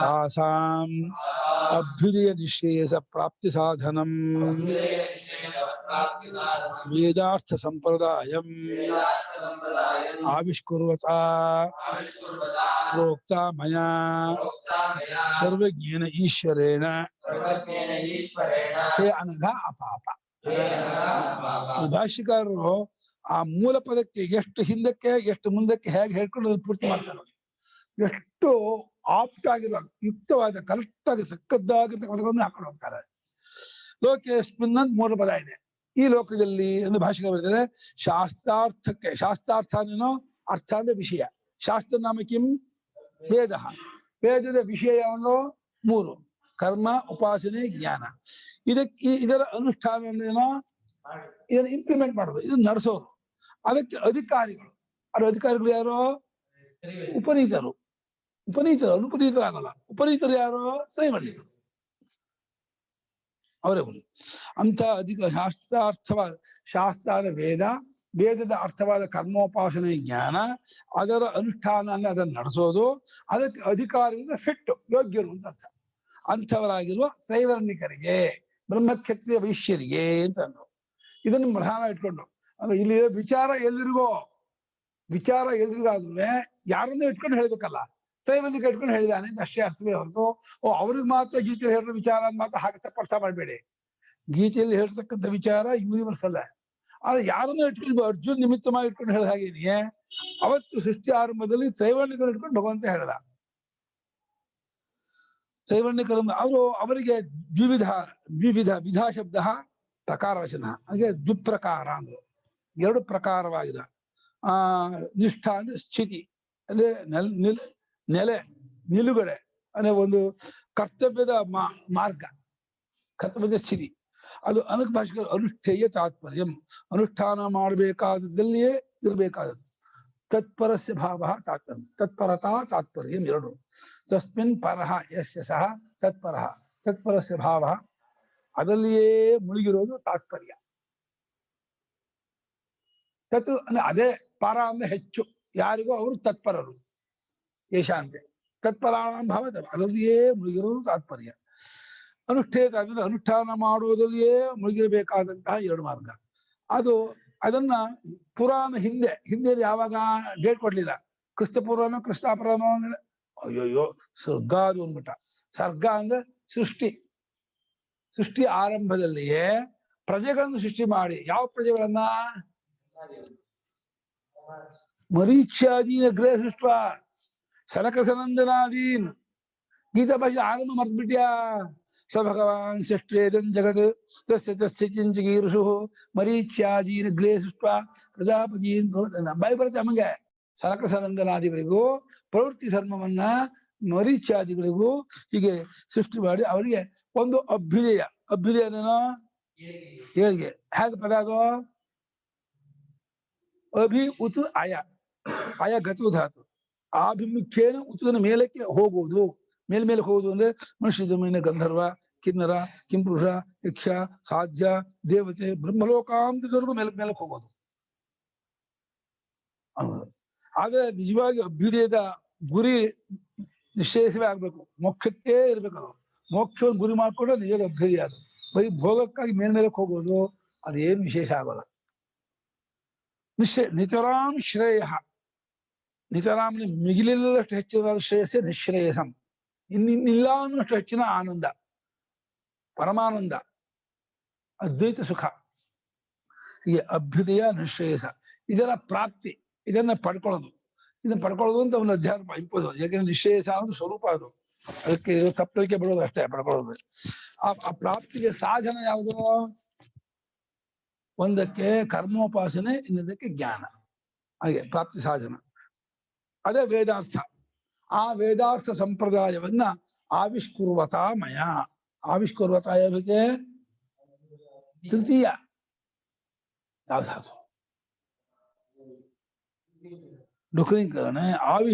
Speaker 1: ತಾಸಾಂ ಅಭ್ಯುದಯ ನಿಶ್ರೇಯಸ ಪ್ರಾಪ್ತಿ ಸಾಧನಂ ವೇದಾರ್ಥ ಸಂಪ್ರದಾಯಂ ಆವಿಷ್ಕುರ್ವತಾ ಪ್ರೋಕ್ತ ಮಯಾ ಸರ್ವಜ್ಞೇನ ಈಶ್ವರೇಣ ಹೇ ಅನಘ ಅಪಾಪ. ಭಾಷ್ಯಕಾರರು ಆ ಮೂಲ ಪದಕ್ಕೆ ಎಷ್ಟು ಹಿಂದಕ್ಕೆ ಎಷ್ಟು ಮುಂದಕ್ಕೆ ಹೇಗೆ ಹೇಳ್ಕೊಂಡು ಅದನ್ನು ಪೂರ್ತಿ ಮಾಡ್ತಾರೆ ನೋಡಿ. ಎಷ್ಟು ಆಪ್ಟ್ ಆಗಿರುವ ಯುಕ್ತವಾದ ಕರೆಕ್ಟ್ ಆಗಿ ಸಕ್ಕದ್ದಾಗಿರ್ತಕ್ಕ ಪದಗಳನ್ನು ಹಾಕೊಂಡು ಹೋಗ್ತಾರೆ. ಲೋಕೇಸ್ಮಿನ್ ಅಂತ ಮೂಲ ಪದ ಇದೆ. ಈ ಲೋಕದಲ್ಲಿ ಎಂದು ಭಾಷೆಗೆ ಬರೆದರೆ ಶಾಸ್ತ್ರಾರ್ಥಕ್ಕೆ, ಶಾಸ್ತ್ರಾರ್ಥ ಅನ್ನೋ ಅರ್ಥ ಅಂದ್ರೆ ವಿಷಯ. ಶಾಸ್ತ್ರ ನಾಮ ಕಿಂ? ವೇದ. ವೇದದ ವಿಷಯ ಯಾವುದು? 3: ಕರ್ಮ, ಉಪಾಸನೆ, ಜ್ಞಾನ. ಇದರ ಅನುಷ್ಠಾನ ಏನೋ ಇದನ್ನು ಇಂಪ್ಲಿಮೆಂಟ್ ಮಾಡೋದು, ಇದನ್ನ ನಡೆಸೋರು. ಅದಕ್ಕೆ ಅಧಿಕಾರಿಗಳು. ಅದರ ಅಧಿಕಾರಿಗಳು ಯಾರು? ಉಪನೀತರು. ಅನುಪನೀತರಾಗಲ್ಲ. ಉಪನೀತರು ಯಾರು? ತ್ರೈವರ್ಣಿಕರು. ಅವರೇ ಬರು. ಅಂತ ಶಾಸ್ತ್ರಾರ್ಥವಾದ ಶಾಸ್ತ್ರ ವೇದ, ವೇದದ ಅರ್ಥವಾದ ಕರ್ಮೋಪಾಸನೆ ಜ್ಞಾನ, ಅದರ ಅನುಷ್ಠಾನ ಅದನ್ನು ನಡೆಸೋದು, ಅದಕ್ಕೆ ಅಧಿಕಾರಿಗಳಿಂದ ಫಿಟ್ ಯೋಗ್ಯರು ಅಂತ ಅರ್ಥ. ಅಂಥವರಾಗಿರುವ ತ್ರೈವರ್ಣಿಕರಿಗೆ, ಬ್ರಹ್ಮಕ್ಷತ್ರಿಯ ವೈಶ್ಯರಿಗೆ ಅಂತ ಅಂದ್ರು. ಇದನ್ನು ಪ್ರಧಾನ ಇಟ್ಕೊಂಡು ಅಂದ್ರೆ ಇಲ್ಲಿ ವಿಚಾರ ಎಲ್ರಿಗಾದ್ರೂ ಯಾರನ್ನೂ ಇಟ್ಕೊಂಡು ಹೇಳ್ಬೇಕಲ್ಲ, ತ್ರೈವರ್ಣಿಕ ಇಟ್ಕೊಂಡು ಹೇಳಿದಾನೆ ಅಂತ ಅಷ್ಟೇ ಅರ್ಥವೇ ಹೊರತು ಅವ್ರಿಗೆ ಮಾತ್ರ ಗೀತೆಯಲ್ಲಿ ಹೇಳಿದ ವಿಚಾರ ಮಾತ್ರ ಹಾಗೆ ತಪ್ಪರ್ಥ ಮಾಡಬೇಡಿ. ಗೀತೆಯಲ್ಲಿ ಹೇಳ್ತಕ್ಕಂಥ ವಿಚಾರ ಯೂನಿವರ್ಸಲ್. ಆದ್ರೆ ಯಾರನ್ನೂ ಇಟ್ಕೊಂಡು ಅರ್ಜುನ್ ನಿಮಿತ್ತವಾಗಿ ಇಟ್ಕೊಂಡು ಹೇಳಿದ ಹಾಗೇನಿಯೇ ಅವತ್ತು ಸೃಷ್ಟಿ ಆರಂಭದಲ್ಲಿ ತ್ರೈವರ್ಣಿಕರು ಇಟ್ಕೊಂಡು ಭಗವಂತ ಹೇಳ್ದ. ತ್ರೈವರ್ಣಿಕರನ್ನು ಅವರಿಗೆ ವಿಧ ಶಬ್ದ ಪ್ರಕಾರ ವಚನ, ಹಾಗೆ ದ್ವಿಪ್ರಕಾರ ಅಂದ್ರು. 2 ಪ್ರಕಾರವಾಗಿದೆ. ನಿಷ್ಠಾ ಅಂದ್ರೆ ಸ್ಥಿತಿ, ಅಂದ್ರೆ ನೆಲೆ, ನಿಲುಗಡೆ ಅಂದ್ರೆ ಒಂದು ಕರ್ತವ್ಯದ ಮಾರ್ಗ, ಕರ್ತವ್ಯದ ಸ್ಥಿತಿ. ಅದು ಅನೇಕ ಭಾಷೆಗಳು ಅನುಷ್ಠೇಯ ತಾತ್ಪರ್ಯಂ, ಅನುಷ್ಠಾನ ಮಾಡಬೇಕಾದದಲ್ಲಿಯೇ ಇರಬೇಕಾದದ್ದು. ತತ್ಪರಸ್ಯ ಭಾವ ತಾತ್ಪರ್ಯ, ತತ್ಪರತಾ ತಾತ್ಪರ್ಯಂ 2. ತಸ್ಮಿನ್ ಪರಃ ಯಸ್ಯ ಸಹ ತತ್ಪರಃ, ತತ್ಪರಸ್ಯ ಭಾವ, ಅದರಲ್ಲಿಯೇ ಮುಳುಗಿರೋದು ತಾತ್ಪರ್ಯ. ತತ್ ಅಂದ್ರೆ ಅದೇ ಪರ ಅಂದ್ರೆ ಹೆಚ್ಚು, ಯಾರಿಗೋ ಅವರು ತತ್ಪರರು, ಯಶಾಂತೆ ತತ್ಪರಾಣ ಭಾವ, ಅದರಲ್ಲಿಯೇ ಮುಳುಗಿರೋದು ತಾತ್ಪರ್ಯ. ಅನುಷ್ಠೇತ ಅಂದ್ರೆ ಅನುಷ್ಠಾನ ಮಾಡುವುದರಲ್ಲಿಯೇ ಮುಳುಗಿರಬೇಕಾದಂತಹ ಎರಡು ಮಾರ್ಗ. ಅದನ್ನ ಪುರಾಣ ಹಿಂದೆ ಯಾವಾಗ ಡೇಟ್ ಕೊಡ್ಲಿಲ್ಲ, ಕ್ರಿಸ್ತ ಪೂರ್ವನೋ ಕ್ರಿಸ್ತಾಪುರನೋ, ಅಯ್ಯೋಯ್ಯೋ ಸರ್ಗ ಅದು ಅಂದ್ಬಿಟ್ಟ. ಸರ್ಗ ಅಂದ್ರೆ ಸೃಷ್ಟಿ ಆರಂಭದಲ್ಲಿಯೇ ಪ್ರಜೆಗಳನ್ನು ಸೃಷ್ಟಿ ಮಾಡಿ, ಯಾವ ಪ್ರಜೆಗಳನ್ನ? ಮರೀಚ್ಯಾದೀನ ಗೃಹ ಸೃಷ್ಟ ಸನಕ ಸನಂದನಾದೀನ್. ಗೀತಾ ಭಾಷೆ ಆರಂಭ ಮರ್ತ್ಬಿಟ್ಯಾ? ಸ ಭಗವಾನ್ ಷಷ್ಠೇದಂ ಜಗತ್ ತಸ್ಯ ತಸ್ಯ ಚಿಂಚಗೀರ್ಷು ಮರೀಚ್ಯಾದೀನ ಗೃಹ ಸೃಷ್ಟ ಪ್ರಜಾಪತೀನ್. ಬಾಯಿ ಬರುತ್ತೆ ನಮಗೆ. ಸನಕ ಸನಂದನಾದಿಗಳಿಗೂ ಪ್ರವೃತ್ತಿ ಧರ್ಮವನ್ನ ಮರೀಚ್ಯಾದಿಗಳಿಗೂ ಹೀಗೆ ಸೃಷ್ಟಿ ಮಾಡಿ ಅವರಿಗೆ ಒಂದು ಅಭ್ಯುದಯನೇನೋ ಏಳಿಗೆ. ಹೇಗೆ ಪದ ಅದು? ಅಭಿ ಉತು ಅಯ ಗತು ಧಾತು. ಆಭಿಮುಖ್ಯೇನ ಉತ್ತನ ಮೇಲಕ್ಕೆ ಹೋಗುವುದು. ಮೇಲ್ಮೇಲೆ ಹೋಗುವುದು ಅಂದ್ರೆ ಮನುಷ್ಯ ಜಮೀನ ಗಂಧರ್ವ ಕಿನ್ನರ ಕಿಂಪುರುಷ ಯಕ್ಷ ಸಾಧ್ಯ ದೇವತೆ ಬ್ರಹ್ಮಲೋಕಾಂತದವರೆಗೂ ಮೇಲಕ್ಕೆ ಹೋಗೋದು. ಆದ್ರೆ ನಿಜವಾಗಿ ಅಭ್ಯುದಯದ ಗುರಿ ನಿಶ್ಚಯಿಸವೇ ಆಗ್ಬೇಕು, ಮೋಕ್ಷಕ್ಕೆ ಇರ್ಬೇಕು. ಮೋಕ್ಷ ಗುರಿ ಮಾಡ್ಕೊಂಡ್ರೆ ನಿಜವಾಗಿ ಅಭ್ಯುದಯ. ಅದು ಬರೀ ಭೋಗಕ್ಕಾಗಿ ಮೇಲ್ಮೇಲಕ್ಕೆ ಹೋಗೋದು ಅದೇನು ವಿಶೇಷ ಆಗೋಲ್ಲ. ನಿತರಾಂ ಶ್ರೇಯ, ನಿತರಾಮ್ ಮಿಗಿಲಿಲ್ಲಷ್ಟು ಹೆಚ್ಚಿನ ಶ್ರೇಯಸ್ಸೇ ನಿಶ್ರೇಯಸಂ. ಇನ್ನಿಲ್ಲ ಅನ್ನಷ್ಟು ಹೆಚ್ಚಿನ ಆನಂದ, ಪರಮಾನಂದ, ಅದ್ವೈತ ಸುಖ. ಹೀಗೆ ಅಭ್ಯುದಯ ನಿಶ್ರೇಯಸ, ಇದರ ಪ್ರಾಪ್ತಿ, ಇದನ್ನ ಪಡ್ಕೊಳ್ಳೋದು ಅಂತ ಒಂದು ಅಧ್ಯಾತ್ಮ ಇಂಪೋದು. ಯಾಕೆಂದ್ರೆ ನಿಶ್ರೇಯಸ ಅನ್ನೋದು ಸ್ವರೂಪ, ಅದು ಅದಕ್ಕೆ ತಪ್ಪಲಿಕೆ ಬಿಡೋದು ಅಷ್ಟೇ, ಪಡ್ಕೊಳ್ಳೋದು. ಆ ಪ್ರಾಪ್ತಿಗೆ ಸಾಧನ ಯಾವುದು? ಒಂದಕ್ಕೆ ಕರ್ಮೋಪಾಸನೆ, ಇನ್ನೊಂದಕ್ಕೆ ಜ್ಞಾನ. ಹಾಗೆ ಪ್ರಾಪ್ತಿ ಸಾಧನ ಅದೇ ವೇದಾರ್ಥ. ಆ ವೇದಾರ್ಥ ಸಂಪ್ರದಾಯವನ್ನ ಆವಿಷ್ಕುರ್ವತಾ ಮಯ. ಆವಿಷ್ಕುರ್ವತಾ ಯಾವಕ್ಕೆ? ತೃತೀಯ ಯಾವ್ದು? ಡುಕರೀಕರಣ.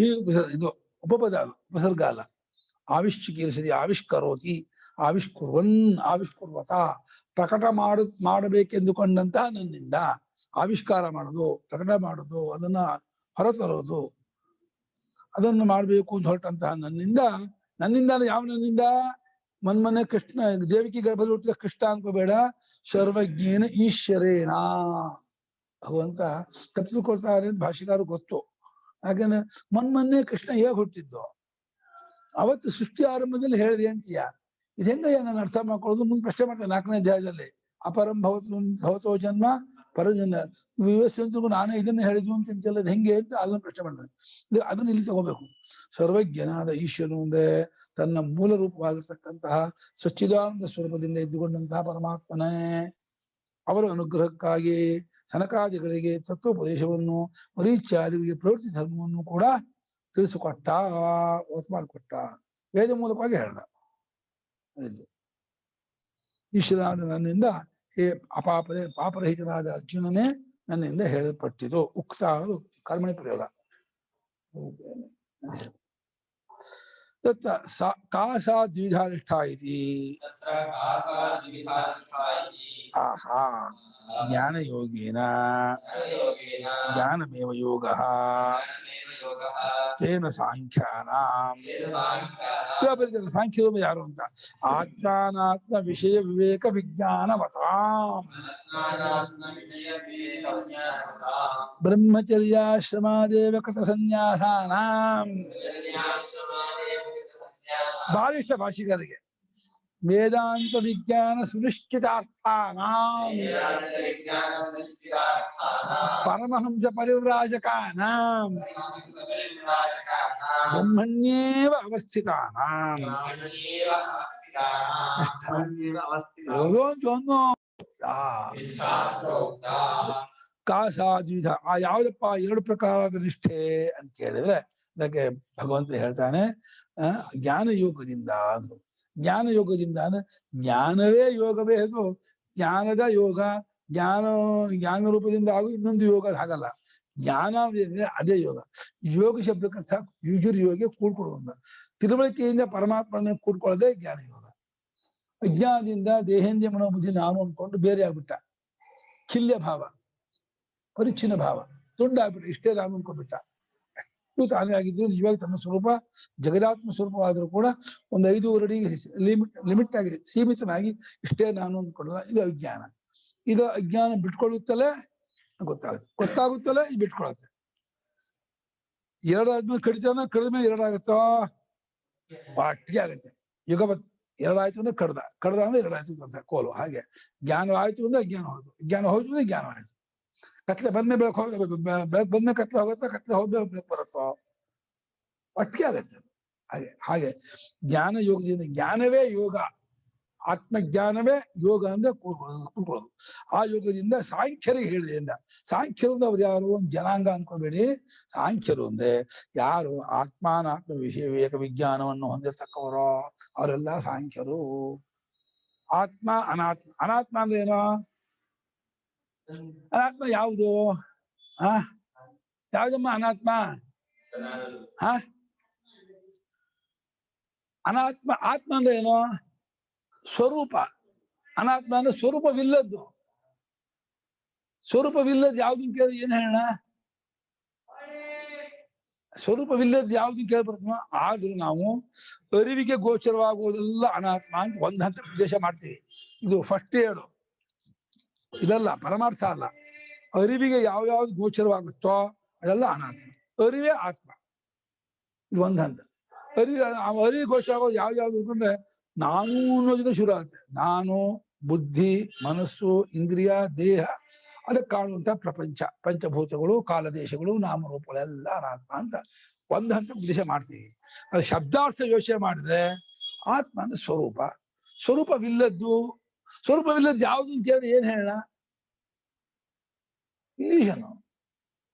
Speaker 1: ಇದು ಉಪಪದ, ಉಪಸರ್ಗ ಅಲ್ಲ. ಆವಿಶ್ಚಿಕೀರ್ಷತಿ, ಆವಿಷ್ಕರೋತಿ, ಆವಿಷ್ಕುರ್ವತ, ಪ್ರಕಟ ಮಾಡಬೇಕೆಂದುಕೊಂಡಂತಹ ನನ್ನಿಂದ. ಆವಿಷ್ಕಾರ ಮಾಡೋದು, ಪ್ರಕಟ ಮಾಡೋದು, ಅದನ್ನ ಹೊರತರೋದು, ಅದನ್ನು ಮಾಡಬೇಕು ಅಂತ ಹೊರಟಂತಹ ನನ್ನಿಂದ. ಯಾವ ನನ್ನಿಂದ? ಮನ್ಮನೆ ಕೃಷ್ಣ, ದೇವಿಕಿ ಗರ್ಭದಲ್ಲಿ ಹುಟ್ಟಿದ ಕೃಷ್ಣ ಅನ್ಕೋಬೇಡ, ಸರ್ವಜ್ಞೇನ ಈಶ್ವರೇಣ. ಭಗವಂತ ತಪ್ಪಿಕೊಳ್ತಾರೆ ಅಂತ ಭಾಷೆಗಾರು ಗೊತ್ತು. ಯಾಕಂದ್ರೆ ಮನ್ಮನ್ನೆ ಕೃಷ್ಣ ಹೇಗೆ ಹುಟ್ಟಿದ್ದು? ಅವತ್ತು ಸೃಷ್ಟಿ ಆರಂಭದಲ್ಲಿ ಹೇಳಿದೆ ಅಂತೀಯ. ಇದು ಹೆಂಗಯ್ಯ ನಾನು ಅರ್ಥ ಮಾಡ್ಕೊಳ್ಳೋದು? ಮುಂದೆ ಪ್ರಶ್ನೆ ಮಾಡ್ತೇನೆ 4ನೇ ಅಧ್ಯಾಯದಲ್ಲಿ. ಅಪರಂ ಭವತೋ ಜನ್ಮ ಪರಜನ್ಮ ವಿವಸ್ಸಂತರಿಗೂ ನಾನೇ ಇದನ್ನ ಹೇಳಿದ್ವು ಅಂತೆಲ್ಲ ಹೆಂಗೆ ಅಂತ ಅಲ್ಲೊಂದು ಪ್ರಶ್ನೆ ಮಾಡ್ತೇನೆ. ಅದನ್ನ ಇಲ್ಲಿ ತಗೋಬೇಕು. ಸರ್ವಜ್ಞನಾದ ಈಶ್ವರನು ಅಂದ್ರೆ ತನ್ನ ಮೂಲ ರೂಪವಾಗಿರ್ತಕ್ಕಂತಹ ಸಚ್ಚಿದಾನಂದ ಸ್ವರೂಪದಿಂದ ಇದ್ದುಕೊಂಡಂತಹ ಪರಮಾತ್ಮನೇ ಅವರ ಅನುಗ್ರಹಕ್ಕಾಗಿ ಸನಕಾದಿಗಳಿಗೆ ತತ್ವೋಪದೇಶವನ್ನು, ಮರೀಚ್ಯಾದಿಗಳಿಗೆ ಪ್ರವೃತ್ತಿ ಧರ್ಮವನ್ನು ಕೂಡ ತಿಳಿಸಿಕೊಟ್ಟ, ಒತ್ತು ಮಾಡಿಕೊಟ್ಟ. ವೇದ ಮೂಲಕವಾಗಿ ಹೇಳ್ದ. ಈಶ್ವರನಾದ ನನ್ನಿಂದ, ಹೇ ಪಾಪರಹಿತನಾದ ಅರ್ಜುನನೇ ನನ್ನಿಂದ ಹೇಳಲ್ಪಟ್ಟಿತು. ಉಕ್ತ ಕರ್ಮಣಿ ಪ್ರಯೋಗ. ತತ್ರ ಕಾಸಾ ದ್ವಿಧಾನಿಷ್ಠಾ ಇತಿ. ಆಹಾ ಜ್ಞಾನಯೋಗೇನ ಜ್ಞಾನಮೇವ ಯೋಗಃ ತೇನ ಸಾಂಖ್ಯಾನಾಂ. ಸಾಂಖ್ಯರು ಯಾರು ಅಂತ? ಆತ್ಮಾನಾತ್ಮ ವಿಷಯ ವಿವೇಕ ವಿಜ್ಞಾನವತಾಂ ಬ್ರಹ್ಮಚರ್ಯಾಶ್ರಮಾದೇವ ಕೃತ ಸನ್ಯಾಸಾನಾಂ. ಬಹಳ ಇಷ್ಟ ಭಾಷಿಕರಿಗೆ. ವೇದಾಂತ ವಿಜ್ಞಾನ ಸುನಿಶ್ಚಿತಾರ್ಥಾನಾಂ ಪರಮಹಂಸ ಪರಿವ್ರಾಜಕಾನಾಂ ಬ್ರಹ್ಮಣ್ಯೇವ ಅವಸ್ಥಿತಾನಾಂ. ಕಾಸಾದ್ವಿಧ. ಆ ಯಾವ್ದಪ್ಪ ಎರಡು ಪ್ರಕಾರದ ನಿಷ್ಠೆ ಅಂತ ಕೇಳಿದ್ರೆ ಅದಕ್ಕೆ ಭಗವಂತ ಹೇಳ್ತಾನೆ, ಜ್ಞಾನ ಯೋಗದಿಂದ. ಅಂದ್ರು ಜ್ಞಾನ ಯೋಗದಿಂದ ಜ್ಞಾನವೇ ಯೋಗವೇ. ಅದು ಜ್ಞಾನದ ಯೋಗ, ಜ್ಞಾನ ರೂಪದಿಂದ ಹಾಗೂ ಇನ್ನೊಂದು ಯೋಗ ಹಾಗಲ್ಲ. ಜ್ಞಾನ ಅದೇ ಯೋಗ. ಯೋಗ ಶಬ್ದಕ್ಕರ್ಥ ಯುಜುರ್ ಯೋಗ ಕೂಡ್ಕೊಳ್ಳೋದು. ತಿಳುವಳಿಕೆಯಿಂದ ಪರಮಾತ್ಮನ ಕೂಡ್ಕೊಳ್ಳೋದೇ ಜ್ಞಾನ ಯೋಗ. ಅಜ್ಞಾನದಿಂದ ದೇಹೇಂದ್ರಿಯ ಮನೋಬುದ್ಧಿ ನಾನು ಅನ್ಕೊಂಡು ಬೇರೆ ಆಗ್ಬಿಟ್ಟ. ಕಿಲ್ಯ ಭಾವ, ಪರಿಚ್ಛಿನ್ನ ಭಾವ, ತುಂಡಾಗ್ಬಿಟ್ಟ. ಇಷ್ಟೇ ನಾನು ಅನ್ಕೊಂಡ್ಬಿಟ್ಟ. ತಾನೇ ಆಗಿದ್ರು ನಿಜವಾಗಿ ತನ್ನ ಸ್ವರೂಪ ಜಗದಾತ್ಮ ಸ್ವರೂಪವಾದರೂ ಕೂಡ ಒಂದು 5 ಅಡಿ ಲಿಮಿಟ್ ಆಗಿ ಸೀಮಿತನಾಗಿ ಇಷ್ಟೇ ನಾನು ಅಂದ್ಕೊಳ್ಳಲ್ಲ. ಇದು ಅಜ್ಞಾನ. ಇದು ಅಜ್ಞಾನ ಬಿಟ್ಕೊಳ್ಳುತ್ತಲೇ ಗೊತ್ತಾಗುತ್ತಲೇ ಇದು ಬಿಟ್ಕೊಳ್ಳುತ್ತೆ. 2 ಆದ್ಮೇಲೆ ಕಡಿತಾನ, ಕಡಿದ್ಮೇಲೆ 2 ಆಗುತ್ತೋ ಒಟ್ಟಿಗೆ ಆಗುತ್ತೆ. ಯುಗಪತ್ 2 ಆಯ್ತು ಅಂದ್ರೆ ಕಡ್ದ ಅಂದ್ರೆ 2 ಆಯ್ತು ಅಂತ ಕೋಲು. ಹಾಗೆ ಜ್ಞಾನ ಆಯ್ತು ಅಂದ್ರೆ ಅಜ್ಞಾನ ಹೋಯ್ತು, ಜ್ಞಾನ ಹೋಯ್ತು ಅಂದ್ರೆ ಜ್ಞಾನ ಆಯ್ತು. ಕತ್ಲೆ ಬಂದ್ಮೇಲೆ ಬೆಳಕು ಬಂದ್ಮೇಲೆ ಕತ್ಲೆ ಹೋಗುತ್ತೋ, ಕತ್ಲೆ ಹೋದ್ಮೇಲೆ ಬೆಳಕು ಬರುತ್ತೋ, ಒಟ್ಟಿಗೆ ಆಗತ್ತೆ. ಹಾಗೆ ಜ್ಞಾನ ಯೋಗದಿಂದ, ಜ್ಞಾನವೇ ಯೋಗ, ಆತ್ಮಜ್ಞಾನವೇ ಯೋಗ ಅಂದ್ರೆ ಕೂತ್ಕೊಳ್ಳೋದು. ಆ ಯೋಗದಿಂದ ಸಾಂಖ್ಯರಿಗೆ ಹೇಳಿದೆಯಿಂದ, ಸಾಂಖ್ಯರು ಅಂದ್ರೆ ಅವ್ರು ಯಾರು? ಒಂದು ಜನಾಂಗ ಅನ್ಕೋಬೇಡಿ. ಸಾಂಖ್ಯರು ಅಂದ್ರೆ ಯಾರು ಆತ್ಮಾನಾತ್ಮ ವಿವೇಕ ವಿಜ್ಞಾನವನ್ನು ಹೊಂದಿರ್ತಕ್ಕವರೋ ಅವರೆಲ್ಲ ಸಾಂಖ್ಯರು. ಆತ್ಮ ಅನಾತ್ಮ. ಅನಾತ್ಮ ಅಂದ್ರೆ ಏನೋ? ಅನಾತ್ಮ ಯಾವುದು? ಯಾವ್ದಮ್ಮ ಅನಾತ್ಮ? ಅನಾತ್ಮ. ಆತ್ಮ ಅಂದ್ರೆ ಏನು? ಸ್ವರೂಪ. ಅನಾತ್ಮ ಅಂದ್ರೆ ಸ್ವರೂಪವಿಲ್ಲದ್ದು. ಸ್ವರೂಪವಿಲ್ಲದ್ದು ಯಾವ್ದನ್ ಕೇಳಿ ಏನ್ ಹೇಳೋಣ? ಸ್ವರೂಪವಿಲ್ಲದ್ದು ಯಾವ್ದನ್ ಕೇಳ್ಬರ್ತೇನೋ. ಆದ್ರೂ ನಾವು ಅರಿವಿಗೆ ಗೋಚರವಾಗುವುದೆಲ್ಲ ಅನಾತ್ಮ ಅಂತ ಒಂದ್ ಹಂತ ಉದ್ದೇಶ ಮಾಡ್ತೀವಿ. ಇದು ಫಸ್ಟ್ ಏಡು. ಇದಲ್ಲ ಪರಮಾರ್ಥ ಅಲ್ಲ. ಅರಿವಿಗೆ ಯಾವ್ಯಾವ್ದು ಗೋಚರವಾಗುತ್ತೋ ಅದೆಲ್ಲ ಅನಾತ್ಮ, ಅರಿವೇ ಆತ್ಮ. ಇದು ಒಂದ್ ಹಂತ. ಅರಿವಿಗೆ ಗೋಚರ ಆಗೋದು ಯಾವ್ಯಾವ್ದು ಅಂತಂದ್ರೆ ನಾನು ಅನ್ನೋದನ್ನ ಶುರು ಆಗುತ್ತೆ. ನಾನು, ಬುದ್ಧಿ, ಮನಸ್ಸು, ಇಂದ್ರಿಯ, ದೇಹ, ಅದಕ್ಕೆ ಕಾಣುವಂತ ಪ್ರಪಂಚ, ಪಂಚಭೂತಗಳು, ಕಾಲದೇಶಗಳು, ನಾಮರೂಪಗಳೆಲ್ಲ ಅನಾತ್ಮ ಅಂತ ಒಂದ್ ಹಂತ ಉದ್ದೇಶ ಮಾಡ್ತೀವಿ. ಅದು ಶಬ್ದಾರ್ಥ ಯೋಚನೆ ಮಾಡಿದ್ರೆ ಆತ್ಮ ಅಂದ್ರೆ ಸ್ವರೂಪ. ಸ್ವರೂಪವಿಲ್ಲದ್ದು ಯಾವ್ದು ಕೇಳಿದ್ರೆ ಏನ್ ಹೇಳ? ಇಲ್ಯೂಷನು,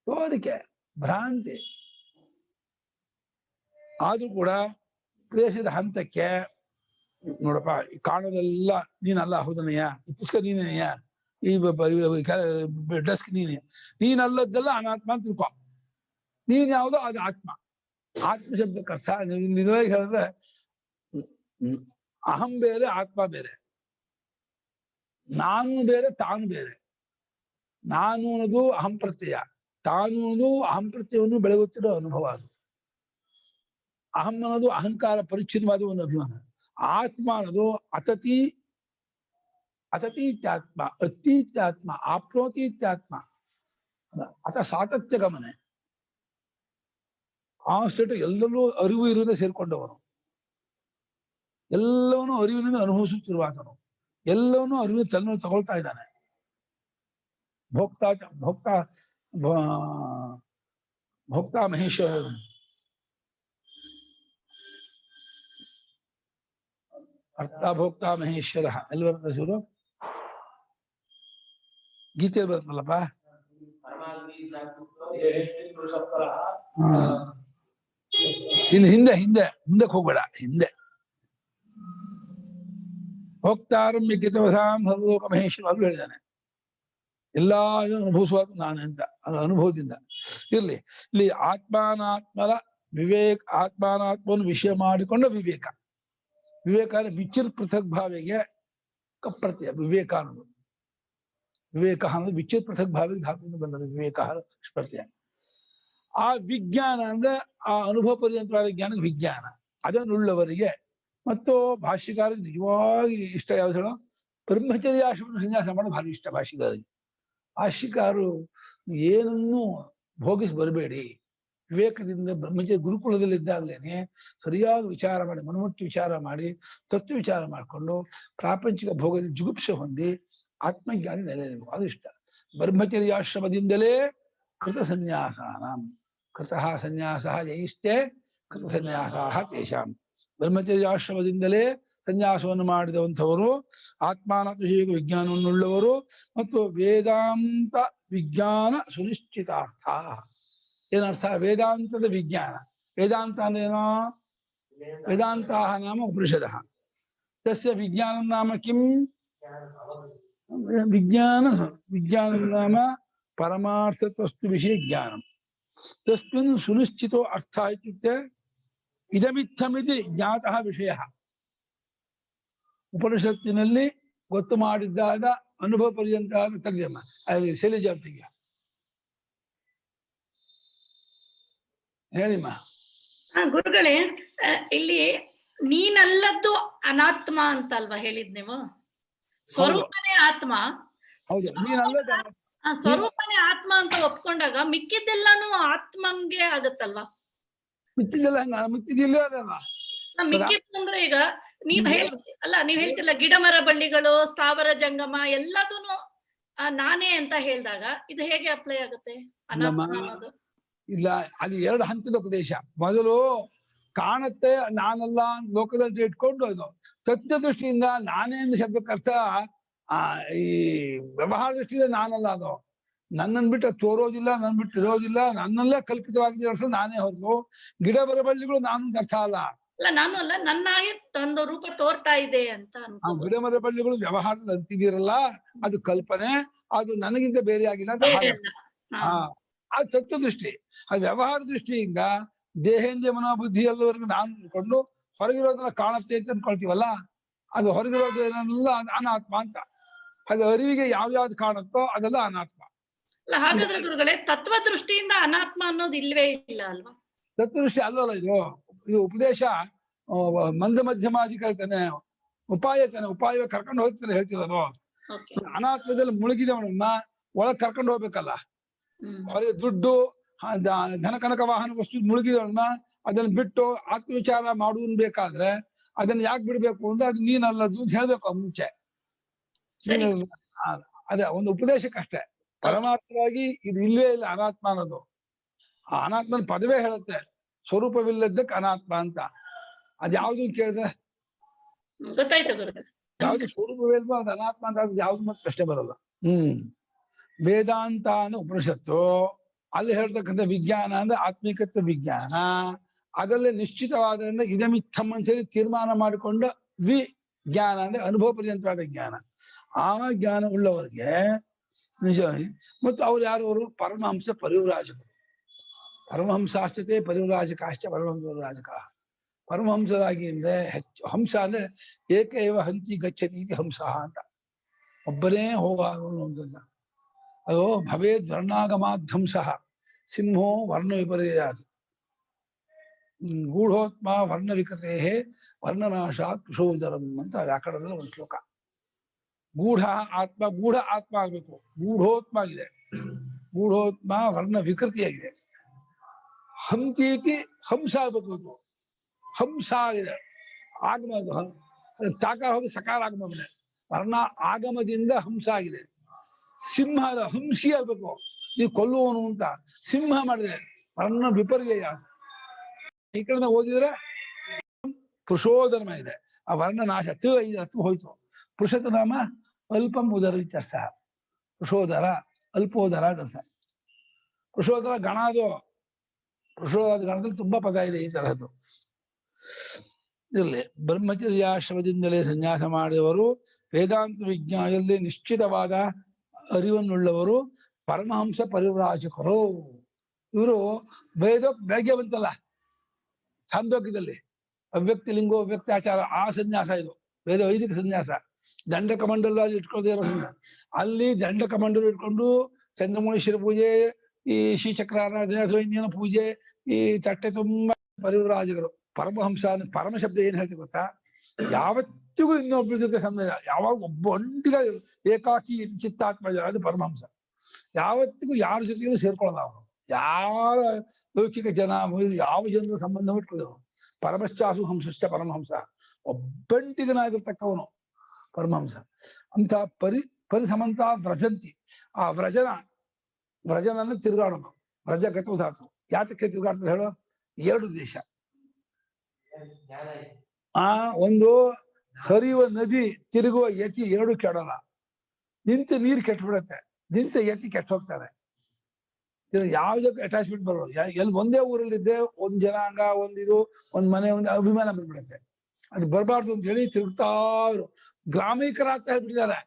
Speaker 1: ತೋರಿಕೆ, ಭ್ರಾಂತಿ. ಆದ್ರೂ ಕೂಡ ಕ್ಲೇಶದ ಹಂತಕ್ಕೆ ನೋಡಪ್ಪ, ಕಾಣೋದೆಲ್ಲ ನೀನಲ್ಲ, ಹೌದನಯ್ಯ, ಈ ಪುಸ್ತಕ ನೀನೇನಯ್ಯ, ಈ ಡೆಸ್ಕ್ ನೀನಲ್ಲದ್ದೆಲ್ಲ ಅನಾತ್ಮ ಅಂತ ತಿಳ್ಕೊ. ನೀನ್ ಯಾವುದೋ ಅದು ಆತ್ಮ. ಆತ್ಮ ಶಬ್ದಕ್ಕೆ ಅರ್ಥ ನಿಜವಾಗಿ ಹೇಳಿದ್ರೆ ಅಹಂ ಬೇರೆ, ಆತ್ಮ ಬೇರೆ. ನಾನು ಬೇರೆ, ತಾನು ಬೇರೆ. ನಾನು ಅನ್ನೋದು ಅಹಂ ಪ್ರತ್ಯಯ, ತಾನು ಅನ್ನೋದು ಅಹಂ ಪ್ರತ್ಯಯವನ್ನು ಬೆಳಗುತ್ತಿರೋ ಅನುಭವ. ಅದು ಅಹಂ ಅನ್ನೋದು ಅಹಂಕಾರ ಪರಿಚ್ಛಿನ್ನವಾದ ಒಂದು ಅಭಿಮಾನ. ಆತ್ಮ ಅನ್ನೋದು ಅತತೀತ್ಯಾತ್ಮ, ಅತೀತ್ಯಾತ್ಮ, ಆಪ್ನೋತೀತ್ಯಾತ್ಮ. ಅಥ ಸಾತತ್ಯ ಗಮನೆ. ಆ ಸ್ಟೇಟ್ ಎಲ್ಲರೂ ಅರಿವು ಇರುವುದೇ ಸೇರ್ಕೊಂಡವನು, ಎಲ್ಲವನ್ನೂ ಅರಿವಿನಿಂದ ಅನುಭವಿಸುತ್ತಿರುವ ಆತನು, ಎಲ್ಲವನ್ನೂ ಅರಿವಿನ ತನ್ನ ತಗೊಳ್ತಾ ಇದ್ದಾನೆ. ಭೋಕ್ತಾ ಮಹೇಶ್ವರ, ಅರ್ಥ ಭೋಕ್ತಾ ಮಹೇಶ್ವರ ಎಲ್ಲಿ ಬರ್ತದೆ ಸೂರು? ಗೀತೆಯಲ್ಲಿ ಬರ್ತಲ್ಲಪ್ಪ. ಇನ್ನು ಹಿಂದಕ್ಕೆ ಹೋಗ್ಬೇಡ. ಹಿಂದೆ ಭೋಕ್ತಾರಂ ಯಜ್ಞತವಸಾಂ ಸರ್ವಲೋಕ ಮಹೇಶ್ವರ ಅದು ಹೇಳಿದ್ದಾನೆ. ಎಲ್ಲಾ ಇದನ್ನು ಅನುಭವಿಸುವ ನಾನು ಅಂತ, ಅದು ಅನುಭವದಿಂದ ಇರ್ಲಿ. ಇಲ್ಲಿ ಆತ್ಮಾನಾತ್ಮವನ್ನು ವಿಷಯ ಮಾಡಿಕೊಂಡ ವಿವೇಕ. ವಿವೇಕ ಅಂದ್ರೆ ವಿಚಿರ್ ಪೃಥಕ್ ಭಾವಿಗೆ ಕಪ್ರತ್ಯಯ ವಿವೇಕ ಅನ್ನೋದು. ವಿವೇಕ ಅನ್ನೋದು ವಿಚಿರ್ ಪೃಥಕ್ ಭಾವಿಗೆ ಧಾತುವಿಂದ ಬಂದದ್ದು ವಿವೇಕ ಪ್ರತ್ಯಯ. ಆ ವಿಜ್ಞಾನ ಅಂದ್ರೆ ಆ ಅನುಭವ ಪರ್ಯಂತವಾದ ಜ್ಞಾನ ವಿಜ್ಞಾನ. ಅದನ್ನುಳ್ಳವರಿಗೆ ಮತ್ತು ಭಾಷ್ಯಕಾರರಿಗೆ ನಿಜವಾಗಿ ಇಷ್ಟ ಯಾವ್ದು ಹೇಳೋ? ಬ್ರಹ್ಮಚರ್ಯ ಆಶ್ರಮ ಸನ್ಯಾಸ ಮಾಡೋದು ಭಾರಿ ಇಷ್ಟ ಭಾಷ್ಯಕಾರರಿಗೆ. ಭಾಷ್ಯಕಾರರು ಏನನ್ನೂ ಭೋಗಿಸಿ ಬರಬೇಡಿ, ವಿವೇಕದಿಂದ ಬ್ರಹ್ಮಚರ್ಯ ಗುರುಕುಲದಲ್ಲಿದ್ದಾಗಲೇನೆ ಸರಿಯಾಗಿ ವಿಚಾರ ಮಾಡಿ, ಮನಮುಟ್ಟಿ ವಿಚಾರ ಮಾಡಿ, ತತ್ವ ವಿಚಾರ ಮಾಡಿಕೊಂಡು ಪ್ರಾಪಂಚಿಕ ಭೋಗದಲ್ಲಿ ಜುಗುಪ್ಸೆ ಹೊಂದಿ ಆತ್ಮಜ್ಞಾನಿ ನೆಲೆಯಬೇಕು. ಅದು ಇಷ್ಟ. ಬ್ರಹ್ಮಚರ್ಯಾಶ್ರಮದಿಂದಲೇ ಕೃತ ಸನ್ಯಾಸಾನಾಂ ಕೃತಃ ಸನ್ಯಾಸ ಯೈಷ್ಟೇ ಕೃತ ಸನ್ಯಾಸಾಹ ತೇಷಾಂ. ಬ್ರಹ್ಮಚರ್ಯಾಶ್ರಮದಿಂದಲೇ ಸನ್ಯಾಸವನ್ನು ಮಾಡಿದಂಥವರು ಆತ್ಮಾನಾತ್ಮ ವಿಜ್ಞಾನವನ್ನುಳ್ಳವರು ಮತ್ತು ವೇದಾಂತ ವಿಜ್ಞಾನ ಸುನಿಶ್ಚಿತಾರ್ಥ. ಏನರ್ಥ? ವೇದಾಂತದ ವಿಜ್ಞಾನ. ವೇದಾಂತ ಅಂದ್ರೇನೋ? ವೇದಾಂತ ನಾಮ ಉಪನಿಷದ. ತಸ್ಯ ವಿಜ್ಞಾನ ನಾಮ ಕಿಂ? ವಿಜ್ಞಾನ ನಾಮ ಪರಮಾರ್ಥತಸ್ತು ವಿಷಯ ಜ್ಞಾನ. ತಸ್ಮಿನ್ ಸುನಿಶ್ಚಿತೋ ಅರ್ಥ ಇತ್ಯುಕ್ತೆ ಇದಮಿತ್ತಮಿತಿ ಜ್ಞಾತಃ ವಿಷಯ. ಉಪನಿಷತ್ತಿನಲ್ಲಿ ಗೊತ್ತು ಮಾಡಿದ್ದಾದ ಅನುಭವ ಪರ್ಯಂತ ತರ್ಜಮ ಶೈಲಜಾತಿಗೆ ಹೇಳಿಮ್ಮ.
Speaker 4: ಗುರುಗಳೇ, ಇಲ್ಲಿ ನೀನಲ್ಲದ್ದು ಅನಾತ್ಮ ಅಂತ ಅಲ್ವಾ ಹೇಳಿದ್ ನೀವು? ಸ್ವರೂಪನೇ ಆತ್ಮ.
Speaker 1: ಹೌದು,
Speaker 4: ಸ್ವರೂಪನೇ ಆತ್ಮ ಅಂತ ಒಪ್ಕೊಂಡಾಗ ಮಿಕ್ಕಿದ್ದೆಲ್ಲಾನು ಆತ್ಮನ್ಗೆ ಆಗತ್ತಲ್ವಾ?
Speaker 1: ಮಿಕ್ಕಿದ್ದೆಲ್ಲ ಮಿಕ್ಕಿದಿಲ್ಲ ಅದಲ್ಲ.
Speaker 4: ಮಿಕ್ಕಿದ್ದು ಅಂದ್ರೆ ಈಗ ನೀವ್ ನೀವ್ ಹೇಳ್ತಿಲ್ಲ ಗಿಡ ಮರ ಬಳ್ಳಿಗಳು ಸ್ಥಾವರ ಜಂಗಮ ಎಲ್ಲದೂನು ನಾನೇ ಅಂತ ಹೇಳಿದಾಗ ಇದು ಹೇಗೆ ಅಪ್ಲೈ ಆಗುತ್ತೆ ಅನಾತ್ಮ ಅನ್ನೋದು?
Speaker 1: ಇಲ್ಲ, ಅದು ಎರಡು ಹಂತದ ಉಪದೇಶ. ಮೊದಲು ಕಾಣುತ್ತೆ ನಾನಲ್ಲ ಲೋಕದಲ್ಲಿ ಇಟ್ಕೊಂಡು ಅದು ಸತ್ಯ ದೃಷ್ಟಿಯಿಂದ ನಾನೇ ಎಂದು ಶಬ್ದಕ್ಕರ್ಥ ಈ ವ್ಯವಹಾರ ದೃಷ್ಟಿಯಿಂದ ನಾನಲ್ಲ. ಅದು ನನ್ನನ್ನು ಬಿಟ್ಟು ತೋರೋದಿಲ್ಲ, ನನ್ನ ಬಿಟ್ಟು ಇರೋದಿಲ್ಲ, ನನ್ನಲ್ಲೇ ಕಲ್ಪಿತವಾಗಿದೆ ಅರ್ಥ ನಾನೇ ಹೊರತು ಗಿಡ ಬರಬಳ್ಳಿಗಳು ನಾನು ಅರ್ಥ ಅಲ್ಲ.
Speaker 4: ನಾನು ಅಲ್ಲ, ನನ್ನಾಗಿ ತಂದು ರೂಪ ತೋರ್ತಾ ಇದೆ ಅಂತ.
Speaker 1: ಗಿಡ ಮರ ಬಳ್ಳಿಗಳು ವ್ಯವಹಾರದಲ್ಲಿ ಅಂತಿದ್ದೀರಲ್ಲ, ಅದು ಕಲ್ಪನೆ, ಅದು ನನಗಿಂತ ಬೇರೆ ಆಗಿಲ್ಲ ಅಂತ. ಅದು ತತ್ವ ದೃಷ್ಟಿ. ಅದು ವ್ಯವಹಾರ ದೃಷ್ಟಿಯಿಂದ ದೇಹೇಂದ್ರಿಯ ಮನೋಬುದ್ಧಿ ಎಲ್ಲವರೆಗೂ ನಾನು ಅನ್ಕೊಂಡು ಹೊರಗಿರೋದನ್ನ ಕಾಣುತ್ತೆ ಅಂತ ಅನ್ಕೊಳ್ತೀವಲ್ಲ, ಅದು ಹೊರಗಿರೋದೇನೆಲ್ಲ ಅನಾತ್ಮ ಅಂತ. ಹಾಗೆ ಅರಿವಿಗೆ ಯಾವ್ಯಾವ್ದು ಕಾಣುತ್ತೋ ಅದೆಲ್ಲ ಅನಾತ್ಮ.
Speaker 4: ಹಾಗಾದ್ರೆ ಗುರುಗಳೇ, ತತ್ವ ದೃಷ್ಟಿಯಿಂದ ಅನಾತ್ಮ ಅನ್ನೋದು ಇಲ್ವೇ ಇಲ್ಲ ಅಲ್ವಾ?
Speaker 1: ತತ್ವದೃಷ್ಟಿ ಅಲ್ಲಲ್ಲ ಇದು. ಇದು ಉಪದೇಶ ಮಂದ ಮಧ್ಯಮಾಧಿಕಾರತಾನೆ, ಉಪಾಯ ಕರ್ಕೊಂಡು ಹೋಗ್ತಾನೆ ಹೇಳ್ತಿರೋದು. ಅನಾತ್ಮದಲ್ಲಿ ಮುಳುಗಿದವನನ್ನ ಒಳಗ್ ಕರ್ಕೊಂಡು ಹೋಗ್ಬೇಕಲ್ಲ. ಹೊರಗೆ ದುಡ್ಡು ಧನ ಕನಕ ವಾಹನ ವಸ್ತು ಮುಳುಗಿದವನ್ನ ಅದನ್ನ ಬಿಟ್ಟು ಆತ್ಮವಿಚಾರ ಮಾಡುವುನ್ ಬೇಕಾದ್ರೆ ಅದನ್ನ ಯಾಕೆ ಬಿಡ್ಬೇಕು ಅಂದ್ರೆ ಅದು ನೀನಲ್ಲದು ಅಂತ ಹೇಳ್ಬೇಕು ಮುಂಚೆ. ಅದೇ ಒಂದು ಉಪದೇಶಕ್ಕಷ್ಟೇ. ಪರಮಾರ್ಥವಾಗಿ ಇದು ಇಲ್ಲವೇ ಇಲ್ಲ ಅನಾತ್ಮ ಅನ್ನೋದು. ಆ ಅನಾತ್ಮನ ಪದವೇ ಹೇಳುತ್ತೆ, ಸ್ವರೂಪವಿಲ್ಲದಕ್ಕೆ ಅನಾತ್ಮ ಅಂತ. ಅದ್ಯಾವ್ದು ಕೇಳಿದ್ರೆ ಯಾವ್ದು ಸ್ವರೂಪವೇ ಇಲ್ವೋ ಅದು ಅನಾತ್ಮ ಅಂತ ಯಾವ್ದು ಮತ್ತೆ ಪ್ರಶ್ನೆ ಬರಲ್ಲ. ವೇದಾಂತ ಅನ್ನೋ ಉಪನಿಷತ್ತು ಅಲ್ಲಿ ಹೇಳ್ತಕ್ಕಂಥ ವಿಜ್ಞಾನ ಅಂದ್ರೆ ಆತ್ಮಿಕತ್ವ ವಿಜ್ಞಾನ. ಅದರಲ್ಲೇ ನಿಶ್ಚಿತವಾದ್ರಿಂದ ಇದಮಿತ್ತಮ್ ಅಂತ ಹೇಳಿ ತೀರ್ಮಾನ ಮಾಡಿಕೊಂಡ ವಿಜ್ಞಾನ ಅಂದ್ರೆ ಅನುಭವ ಪರ್ಯಂತವಾದ ಜ್ಞಾನ. ಆ ಜ್ಞಾನ ಉಳ್ಳವರಿಗೆ ನಿಜ. ಮತ್ತು ಅವ್ರು ಯಾರು? ಅವರು ಪರಮಹಂಸ ಪರಿವ್ರಾಜಕರು. ಪರಮಹಂಸಾಶ್ಚತೆ ಪರಿವ್ರಾಜಕಾಶ್ಚ ಪರಮಹಂಸರಾಜಕ. ಪರಮಹಂಸರಾಗಿ ಅಂದ್ರೆ ಹೆಚ್ಚು ಹಂಸ ಅಂದ್ರೆ ಏಕೈವ ಹಂತಿ ಗಚ್ಚತಿ ಹಂಸ ಅಂತ, ಒಬ್ಬನೇ ಹೋಗುವಂತಲ್ಲ. ಅದು ಭವೇದ್ ವರ್ಣಾಗಮಾಧ್ವಂಸ ಸಿಂಹೋ ವರ್ಣ ವಿಪರ್ಯಾದ ಗೂಢೋತ್ಮ ವರ್ಣ ವಿಕತೆ ವರ್ಣನಾಶಾತ್ ಕುಶೋದರಂ ಅಂತ ವ್ಯಾಕರಣದಲ್ಲಿ ಒಂದು ಶ್ಲೋಕ. ಗೂಢ ಆತ್ಮ ಆಗ್ಬೇಕು. ಗೂಢೋತ್ಮ ಆಗಿದೆ, ಗೂಢೋತ್ಮ ವರ್ಣ ವಿಕೃತಿಯಾಗಿದೆ. ಹಂತೀತಿ ಹಂಸ ಆಗ್ಬೇಕು. ಹಂಸ ಆಗಿದೆ, ಆಗಮ ತಾಕ ಹೋಗಿ ಸಕಾರ ಆಗಮ, ವರ್ಣ ಆಗಮದಿಂದ ಹಂಸ ಆಗಿದೆ. ಸಿಂಹದ ಹಂಸಿ ಆಗ್ಬೇಕು, ನೀವು ಕೊಲ್ಲುವನು ಅಂತ ಸಿಂಹ ಮಾಡಿದೆ, ವರ್ಣ ವಿಪರ್ಯಯ. ಈ ಕಡೆ ಓದಿದ್ರೆ ಪುರುಷೋಧರ್ಮ ಇದೆ, ಆ ವರ್ಣ ನಾಶ ಹತ್ತು ಹೋಯ್ತು. ಪುರುಷತ ನಾಮ ಅಲ್ಪಂ ಉದರ ಇತ್ಯರ್ಥ. ಪುರುಷೋದರ ಅಲ್ಪೋದರ ಅರ್ಥ. ಪುರುಷೋದರ ಗಣ ಅದು. ಪುರುಷೋದರ ಗಣದಲ್ಲಿ ತುಂಬಾ ಪದ ಇದೆ ಈ ತರಹದ್ದು. ಇರಲಿ, ಬ್ರಹ್ಮಚರ್ಯಾಶ್ರಮದಿಂದಲೇ ಸನ್ಯಾಸ ಮಾಡಿದವರು, ವೇದಾಂತ ವಿಜ್ಞಾನದಲ್ಲಿ ನಿಶ್ಚಿತವಾದ ಅರಿವನ್ನುಳ್ಳವರು, ಪರಮಹಂಸ ಪರಿವ್ರಾಜಕರು. ಇವರು ಬೆಳಗ್ಗೆ ಬಂತಲ್ಲ ಛಾಂದೋಗ್ಯದಲ್ಲಿ ಅವ್ಯಕ್ತಿ ಲಿಂಗೋ ಅವ್ಯಕ್ತಾಚಾರ, ಆ ಸನ್ಯಾಸ ಇದು ವೇದ ವೈದಿಕ ಸನ್ಯಾಸ. ದಂಡಕ ಮಂಡಲ ಇಟ್ಕೊಳ್ಳದೆ ಇರೋ ಸನ್ಯಾಸ. ಅಲ್ಲಿ ದಂಡಕ ಮಂಡಲ ಇಟ್ಕೊಂಡು ಚಂದ್ರಮೌಳೀಶ್ವರ ಪೂಜೆ, ಈ ಶ್ರೀಚಕ್ರಾರಾಧನೆ ಪೂಜೆ, ಈ ತಟ್ಟೆ ತುಂಬಾ ಪರಿವ್ರಾಜಕರು. ಪರಮಹಂಸ ಪರಮ ಶಬ್ದ ಏನ್ ಹೇಳ್ತೀವಿ ಗೊತ್ತಾ? ಯಾವತ್ತಿಗೂ ಇನ್ನೊಬ್ಬರ ಜೊತೆ ಸಂಬಂಧ, ಯಾವಾಗ ಒಬ್ಬ ಒಂಟಿಗ ಏಕಾಕಿ ಚಿತ್ತಾತ್ಮ, ಅದು ಪರಮಹಂಸ. ಯಾವತ್ತಿಗೂ ಯಾರ ಜೊತೆಗೂ ಸೇರ್ಕೊಳ್ಳಲ್ಲ ಅವರು. ಯಾರ ಲೌಕಿಕ ಜನ ಯಾವ ಜನರ ಸಂಬಂಧ ಇಟ್ಕೊಳ್ಳೋರು. ಪರಮಶ್ಚಾಸು ಹಂಸಶ್ಚ ಪರಮಹಂಸ, ಒಬ್ಬಂಟಿಗನಾಗಿರ್ತಕ್ಕವನು ಪರಮಹಂಸ. ಅಂತ ಪರಿಸಮಂತ ವ್ರಜಂತಿ. ಆ ವ್ರಜನನ್ನು ತಿರುಗಾಡೋದು. ವ್ರಜ ಗತವಧಾತು. ಯಾತಕ್ಕೆ ತಿರುಗಾಡ್ತಾರೆ ಹೇಳೋ? ಎರಡು ದೇಶ. ಒಂದು ಹರಿಯುವ ನದಿ, ತಿರುಗುವ ಯತಿ ಎರಡು ಕೆಡಲ್ಲ. ನಿಂತ ನೀರು ಕೆಟ್ಟಬಿಡತ್ತೆ, ನಿಂತ ಯತಿ ಕೆಟ್ಟ ಹೋಗ್ತಾರೆ. ಯಾವ್ದಕ್ಕೂ ಅಟ್ಯಾಚ್ಮೆಂಟ್ ಬರೋದು. ಎಲ್ಲಿ ಒಂದೇ ಊರಲ್ಲಿದ್ದೆ ಒಂದ್ ಜನಾಂಗ, ಒಂದಿದು, ಒಂದ್ ಮನೆ, ಒಂದು ಅಭಿಮಾನ ಬಂದ್ಬಿಡುತ್ತೆ. ಅದು ಬರಬಾರ್ದು ಅಂತ ಹೇಳಿ ತಿರುಗ್ತಾ ಇರು. ಗ್ರಾಮೀಕರ ಅಂತ ಹೇಳ್ಬಿಟ್ಟಿದ್ದಾರೆ.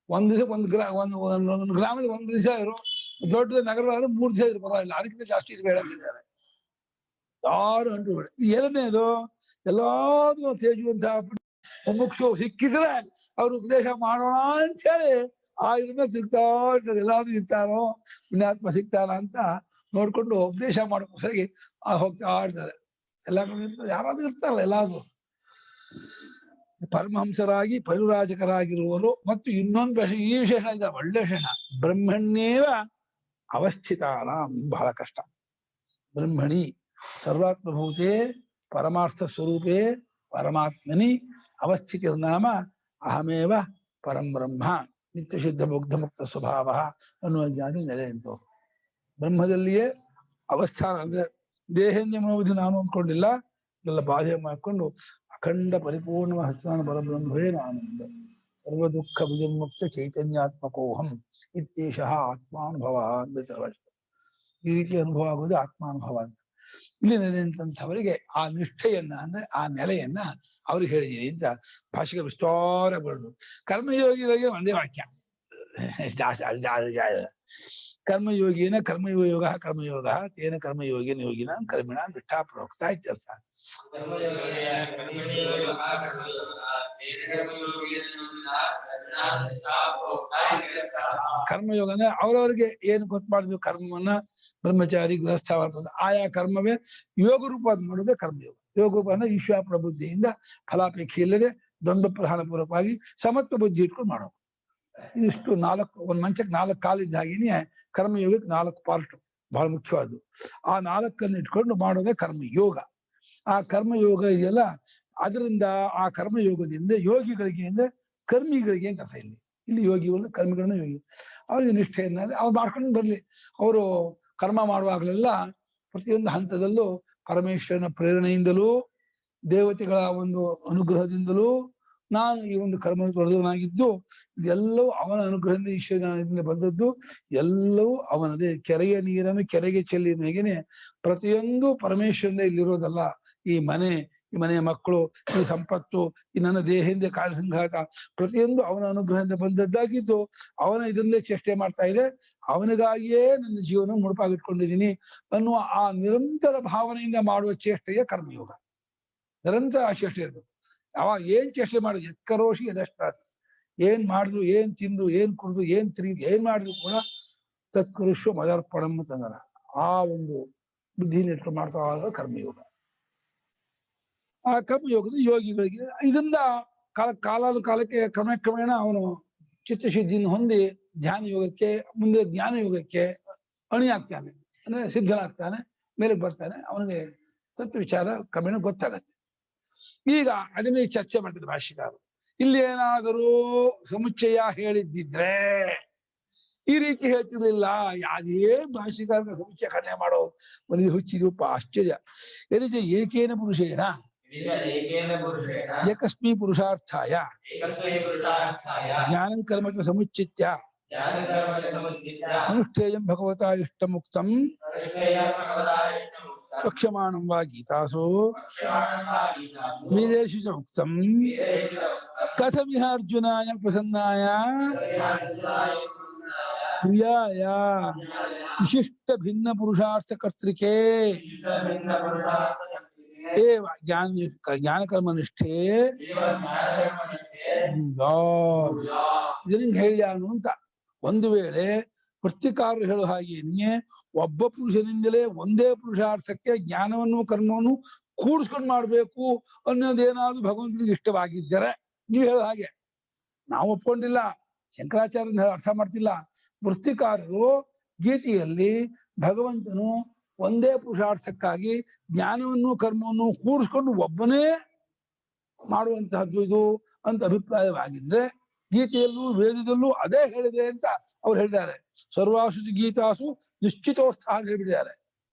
Speaker 1: ಒಂದ್ ದಿವಸ ಒಂದು ಗ್ರಾಮದಲ್ಲಿ ಒಂದ್ ದಿವಸ ಇರು, ದೊಡ್ಡ ನಗರವಾದ್ರೆ 3 ದಿವಸ ಇರು, ಪರವಾಗಿಲ್ಲ, ಅದಕ್ಕಿಂತ ಜಾಸ್ತಿ ಇರ್ಬೇಡ ಅಂತಿದ್ದಾರೆ. ಯಾರು ಅಂಟು. ಎರಡನೇದು ಎಲ್ಲಾದ್ರೂ ತೇಜುವಂತಹ ಮುಮುಕ್ಷು ಸಿಕ್ಕಿದ್ರೆ ಅವ್ರು ಉಪದೇಶ ಮಾಡೋಣ ಅಂತ ಹೇಳಿ ಆ ಇದನ್ನ ಸಿಗ್ತಾ ಇರ್ತದೆ. ಎಲ್ಲಾದ್ರೂ ಇರ್ತಾರೋ ಪುಣ್ಯಾತ್ಮ ಸಿಗ್ತಾರ ಅಂತ ನೋಡ್ಕೊಂಡು ಉಪದೇಶ ಮಾಡೋಕ್ಕೋಸ್ಕರ ಹೋಗ್ತಾ ಇರ್ತಾರೆ. ಎಲ್ಲ ಯಾರಾದ್ರೂ ಇರ್ತಾರಲ್ಲ ಎಲ್ಲಾದ್ರೂ ಪರಮಹಂಸರಾಗಿ ಪರಿವ್ರಾಜಕರಾಗಿರುವರು. ಮತ್ತು ಇನ್ನೊಂದು ಈ ವಿಶೇಷ ಇದೆ, ಒಳ್ಳೆ ವಿಶೇಷ. ಬ್ರಹ್ಮಣ್ಯೇವ ಅವಸ್ಥಿತಾನ, ಬಹಳ ಕಷ್ಟ. ಬ್ರಹ್ಮಣಿ ಸರ್ವಾತ್ಮಭೂತೆ ಪರಮಾರ್ಥ ಸ್ವರೂಪೇ ಪರಮಾತ್ಮನಿ ಅವಸ್ಥಿತಿರ್ನಾಮ ಅಹಮೇವ ಪರಂ ಬ್ರಹ್ಮ ನಿತ್ಯಶುದ್ಧ ಮುಗ್ಧ ಮುಕ್ತ ಸ್ವಭಾವ ಅನ್ನುವ ಜ್ಞಾನಿ ನೆಲೆ ಅಂತ. ಬ್ರಹ್ಮದಲ್ಲಿಯೇ ಅವಸ್ಥಾನ ಅಂದ್ರೆ ದೇಹೇಂದ್ರಿಯ ಮನೋಬುದ್ಧಿ ನಾನು ಅಂದ್ಕೊಂಡಿಲ್ಲ, ಎಲ್ಲ ಬಾಧೆ ಮಾಡಿಕೊಂಡು ಅಖಂಡ ಪರಿಪೂರ್ಣ ಹಸ್ತಾನ ಪರಬ್ರಹ್ಮವೇ ನಾನಂದ ಸರ್ವ ದುಃಖ ವಿಜನ್ಮುಕ್ತ ಚೈತನ್ಯಾತ್ಮಕೋಹಂ ಇತ್ಯೇಷಃ ಆತ್ಮಾನುಭವ ಅಂತ. ಈ ರೀತಿ ಅನುಭವ ಆಗೋದು ಆತ್ಮಾನುಭವ ಅಂತ. ಇಲ್ಲಿ ನೆಲೆಯಂಥವರಿಗೆ ಆ ನಿಷ್ಠೆಯನ್ನ ಅಂದ್ರೆ ಆ ನೆಲೆಯನ್ನ ಅವ್ರಿಗೆ ಹೇಳಿದೀನಿ ಅಂತ ಭಾಷೆಗೆ ವಿಸ್ತಾರ ಬರೋದು. ಕರ್ಮಯೋಗಿಗಳಿಗೆ ಒಂದೇ ವಾಕ್ಯ, ಕರ್ಮಯೋಗಿನ ಕರ್ಮಯೋಗ ಕರ್ಮಯೋಗ ತೇನ ಕರ್ಮಯೋಗಿನ ಯೋಗಿನ ಕರ್ಮಿಣ ನಿಷ್ಠಾ ಪ್ರೋಕ್ತ ಇತ್ಯರ್ಥ. ಕರ್ಮಯೋಗ ಅಂದ್ರೆ ಅವರವರಿಗೆ ಏನು ಗೊತ್ತು ಮಾಡಿದ್ವಿ ಕರ್ಮವನ್ನ ಬ್ರಹ್ಮಚಾರಿ ಗೃಹಸ್ಥ ಆಯಾ ಕರ್ಮವೇ ಯೋಗ ರೂಪ ಮಾಡೋದೇ ಕರ್ಮಯೋಗ. ಯೋಗ ರೂಪ ಅಂದ್ರೆ ಈಶ್ವರ ಪ್ರಬುದ್ಧಿಯಿಂದ ಫಲಾಪೇಕ್ಷೆ ಇಲ್ಲದೆ ದ್ವಂದ್ವ ಪ್ರಧಾನ ಪೂರ್ವಕವಾಗಿ ಸಮತ್ವ ಬುದ್ಧಿ ಇಟ್ಕೊಂಡು ಮಾಡೋದು. ಇದಿಷ್ಟು ಒಂದ್ ಮಂಚಕ್ಕೆ 4 ಕಾಲಿದ್ದ ಹಾಗೇನೆ ಕರ್ಮಯೋಗಕ್ಕೆ 4 ಪಾರ್ಟ್ ಬಹಳ ಮುಖ್ಯವಾದ್ದು. ಆ 4 ಇಟ್ಕೊಂಡು ಮಾಡೋದೇ ಕರ್ಮಯೋಗ. ಆ ಕರ್ಮಯೋಗ ಇದೆಯಲ್ಲ, ಅದರಿಂದ ಆ ಕರ್ಮಯೋಗದಿಂದ ಯೋಗಿಗಳಿಗೆ ಅಂದ್ರೆ ಕರ್ಮಿಗಳಿಗೆ ಅಂತ ಅರ್ಥ. ಇಲ್ಲಿ ಯೋಗಿಗಳು ಕರ್ಮಿಗಳನ್ನ ಯೋಗಿ ಅವ್ರಿಗೆ ನಿಷ್ಠೆಯನ್ನ ಅವ್ರು ಮಾಡ್ಕೊಂಡು ಬರ್ಲಿ. ಅವರು ಕರ್ಮ ಮಾಡುವಾಗಲೆಲ್ಲ ಪ್ರತಿಯೊಂದು ಹಂತದಲ್ಲೂ ಪರಮೇಶ್ವರನ ಪ್ರೇರಣೆಯಿಂದಲೂ ದೇವತೆಗಳ ಒಂದು ಅನುಗ್ರಹದಿಂದಲೂ ನಾನು ಈ ಒಂದು ಕರ್ಮ ತೊಳೆದವನಾಗಿದ್ದು, ಇದೆಲ್ಲವೂ ಅವನ ಅನುಗ್ರಹದಿಂದ ಈಶ್ವರನಿಂದ ಬಂದದ್ದು. ಎಲ್ಲವೂ ಅವನದೇ. ಕೆರೆಯ ನೀರನ್ನು ಕೆರೆಗೆ ಚೆಲ್ಲಿದ ಮೇಗೆನೆ ಪ್ರತಿಯೊಂದು ಪರಮೇಶ್ವರನ ಇಲ್ಲಿರೋದಲ್ಲ. ಈ ಮನೆಯ ಮಕ್ಕಳು, ಈ ಸಂಪತ್ತು, ಈ ನನ್ನ ದೇಹದಿಂದ ಕಾಲ ಸಂಘಾತ ಪ್ರತಿಯೊಂದು ಅವನ ಅನುಗ್ರಹದಿಂದ ಬಂದದ್ದಾಗಿದ್ದು ಅವನ ಇದನ್ನೇ ಚೇಷ್ಟೆ ಮಾಡ್ತಾ ಇದೆ. ಅವನಿಗಾಗಿಯೇ ನನ್ನ ಜೀವನ ಮುಡುಪಾಗಿಟ್ಕೊಂಡಿದ್ದೀನಿ ಅನ್ನುವ ಆ ನಿರಂತರ ಭಾವನೆಯಿಂದ ಮಾಡುವ ಚೇಷ್ಟೆಯ ಕರ್ಮಯೋಗ. ನಿರಂತರ ಆ ಚೇಷ್ಟೆ ಇರಬೇಕು. ಅವಾಗ ಏನ್ ಚೇಷ್ಟೆ ಮಾಡಿದ್ರು ಎಕ್ಕರೋಷಿ ಎದಷ್ಟಾಸ, ಏನ್ ಮಾಡಿದ್ರು, ಏನ್ ತಿಂದ್ರು, ಏನ್ ಕುಡಿದ್ರು, ಏನ್ ತಿರುಗಿ ಏನ್ ಮಾಡಿದ್ರು ಕೂಡ ತತ್ಕರುಷ್ವ ಮದರ್ಪಣಂ ಅಂತಂದ್ರ ಆ ಒಂದು ಬುದ್ಧಿನ ಇಟ್ಕೊಂಡು ಮಾಡ್ತಾ ಕರ್ಮಯೋಗ. ಆ ಕರ್ಮಯೋಗದ ಯೋಗಿಗಳಿಗೆ ಇದರಿಂದ ಕಾಲಾದ ಕಾಲಕ್ಕೆ ಕ್ರಮೇಣ ಅವನು ಚಿತ್ತಶುದ್ಧಿಯನ್ನು ಹೊಂದಿ ಧ್ಯಾನ ಯೋಗಕ್ಕೆ, ಮುಂದೆ ಜ್ಞಾನ ಯೋಗಕ್ಕೆ ಅಣಿಯಾಗ್ತಾನೆ, ಅಂದ್ರೆ ಸಿದ್ಧನಾಗ್ತಾನೆ, ಮೇಲೆ ಬರ್ತಾನೆ. ಅವನಿಗೆ ತತ್ವ ವಿಚಾರ ಕ್ರಮೇಣ ಗೊತ್ತಾಗತ್ತೆ. ಈಗ ಅದ್ರ ಮೇಲೆ ಚರ್ಚೆ ಮಾಡ್ತಾರೆ ಭಾಷ್ಯಕಾರರು. ಇಲ್ಲಿ ಏನಾದರೂ ಸಮುಚ್ಚಯ ಹೇಳಿದ್ದಿದ್ರೆ ಈ ರೀತಿ ಹೇಳ್ತಿರ್ಲಿಲ್ಲ. ಯಾವ್ದೇ ಭಾಷಿಕಾರನ ಸಮುಚ್ಚಯ ಖಂಡನೆ ಮಾಡೋ ಒಂದು ಹುಚ್ಚಿದಪ್ಪ, ಆಶ್ಚರ್ಯ. ಎನಿಜ ಏಕೇನ ಪುರುಷೇಣ ಏಕಸ್ಮೈ ಪುರುಷಾರ್ಥಾಯ ಜ್ಞಾನಂ ಕರ್ಮ ಸಮುಚ್ಚಿತ್ಯ ಅನುಷ್ಠೇಯಂ ಭಗವತಾ ಇಷ್ಟಮುಕ್ತಂ ವಕ್ಷ್ಯಮಾಣಂ ವಾ ಗೀತಾಸು ವೇದೇಷು ಚ ಉಕ್ತಂ ಕಥಮಿಹ ಅರ್ಜುನಾಯ ಪ್ರಸನ್ನಾಯ ಪ್ರಿಯಾಯ ವಿಶಿಷ್ಟ ಭಿನ್ನ ಪುರುಷಾರ್ಥ ಕರ್ತೃಕೆ ಏವ ಜ್ಞಾನಕರ್ಮ ನಿಷ್ಠೆ ಇದನ್ನ ಹೇಳಿಯಾನು ಅಂತ. ಒಂದು ವೇಳೆ ವೃತ್ತಿಕಾರರು ಹೇಳೋ ಹಾಗೇನೆ ಒಬ್ಬ ಪುರುಷನಿಂದಲೇ ಒಂದೇ ಪುರುಷಾರ್ಥಕ್ಕೆ ಜ್ಞಾನವನ್ನು ಕರ್ಮವನ್ನು ಕೂಡಿಸ್ಕೊಂಡು ಮಾಡ್ಬೇಕು ಅನ್ನೋದೇನಾದ್ರು ಭಗವಂತನಿಗೆ ಇಷ್ಟವಾಗಿದ್ದರೆ ನೀವು ಹೇಳೋ ಹಾಗೆ ನಾವು ಒಪ್ಕೊಂಡಿಲ್ಲ, ಶಂಕರಾಚಾರ್ಯನ ಅರ್ಥ ಮಾಡ್ತಿಲ್ಲ. ವೃತ್ತಿಕಾರರು ಗೀತೆಯಲ್ಲಿ ಭಗವಂತನು ಒಂದೇ ಪುರುಷಾರ್ಥಕ್ಕಾಗಿ ಜ್ಞಾನವನ್ನು ಕರ್ಮವನ್ನು ಕೂಡಿಸ್ಕೊಂಡು ಒಬ್ಬನೇ ಮಾಡುವಂತಹದ್ದು ಇದು ಅಂತ ಅಭಿಪ್ರಾಯವಾಗಿದ್ರೆ ಗೀತೆಯಲ್ಲೂ ವೇದದಲ್ಲೂ ಅದೇ ಹೇಳಿದೆ ಅಂತ ಅವ್ರು ಹೇಳಿದ್ದಾರೆ. ಸರ್ವಾಸು ಗೀತಾಸು ನಿಶ್ಚಿತೋರ್ಥ ಅಂತ ಹೇಳ್ಬಿಟ್ಟಿದ್ದಾರೆ.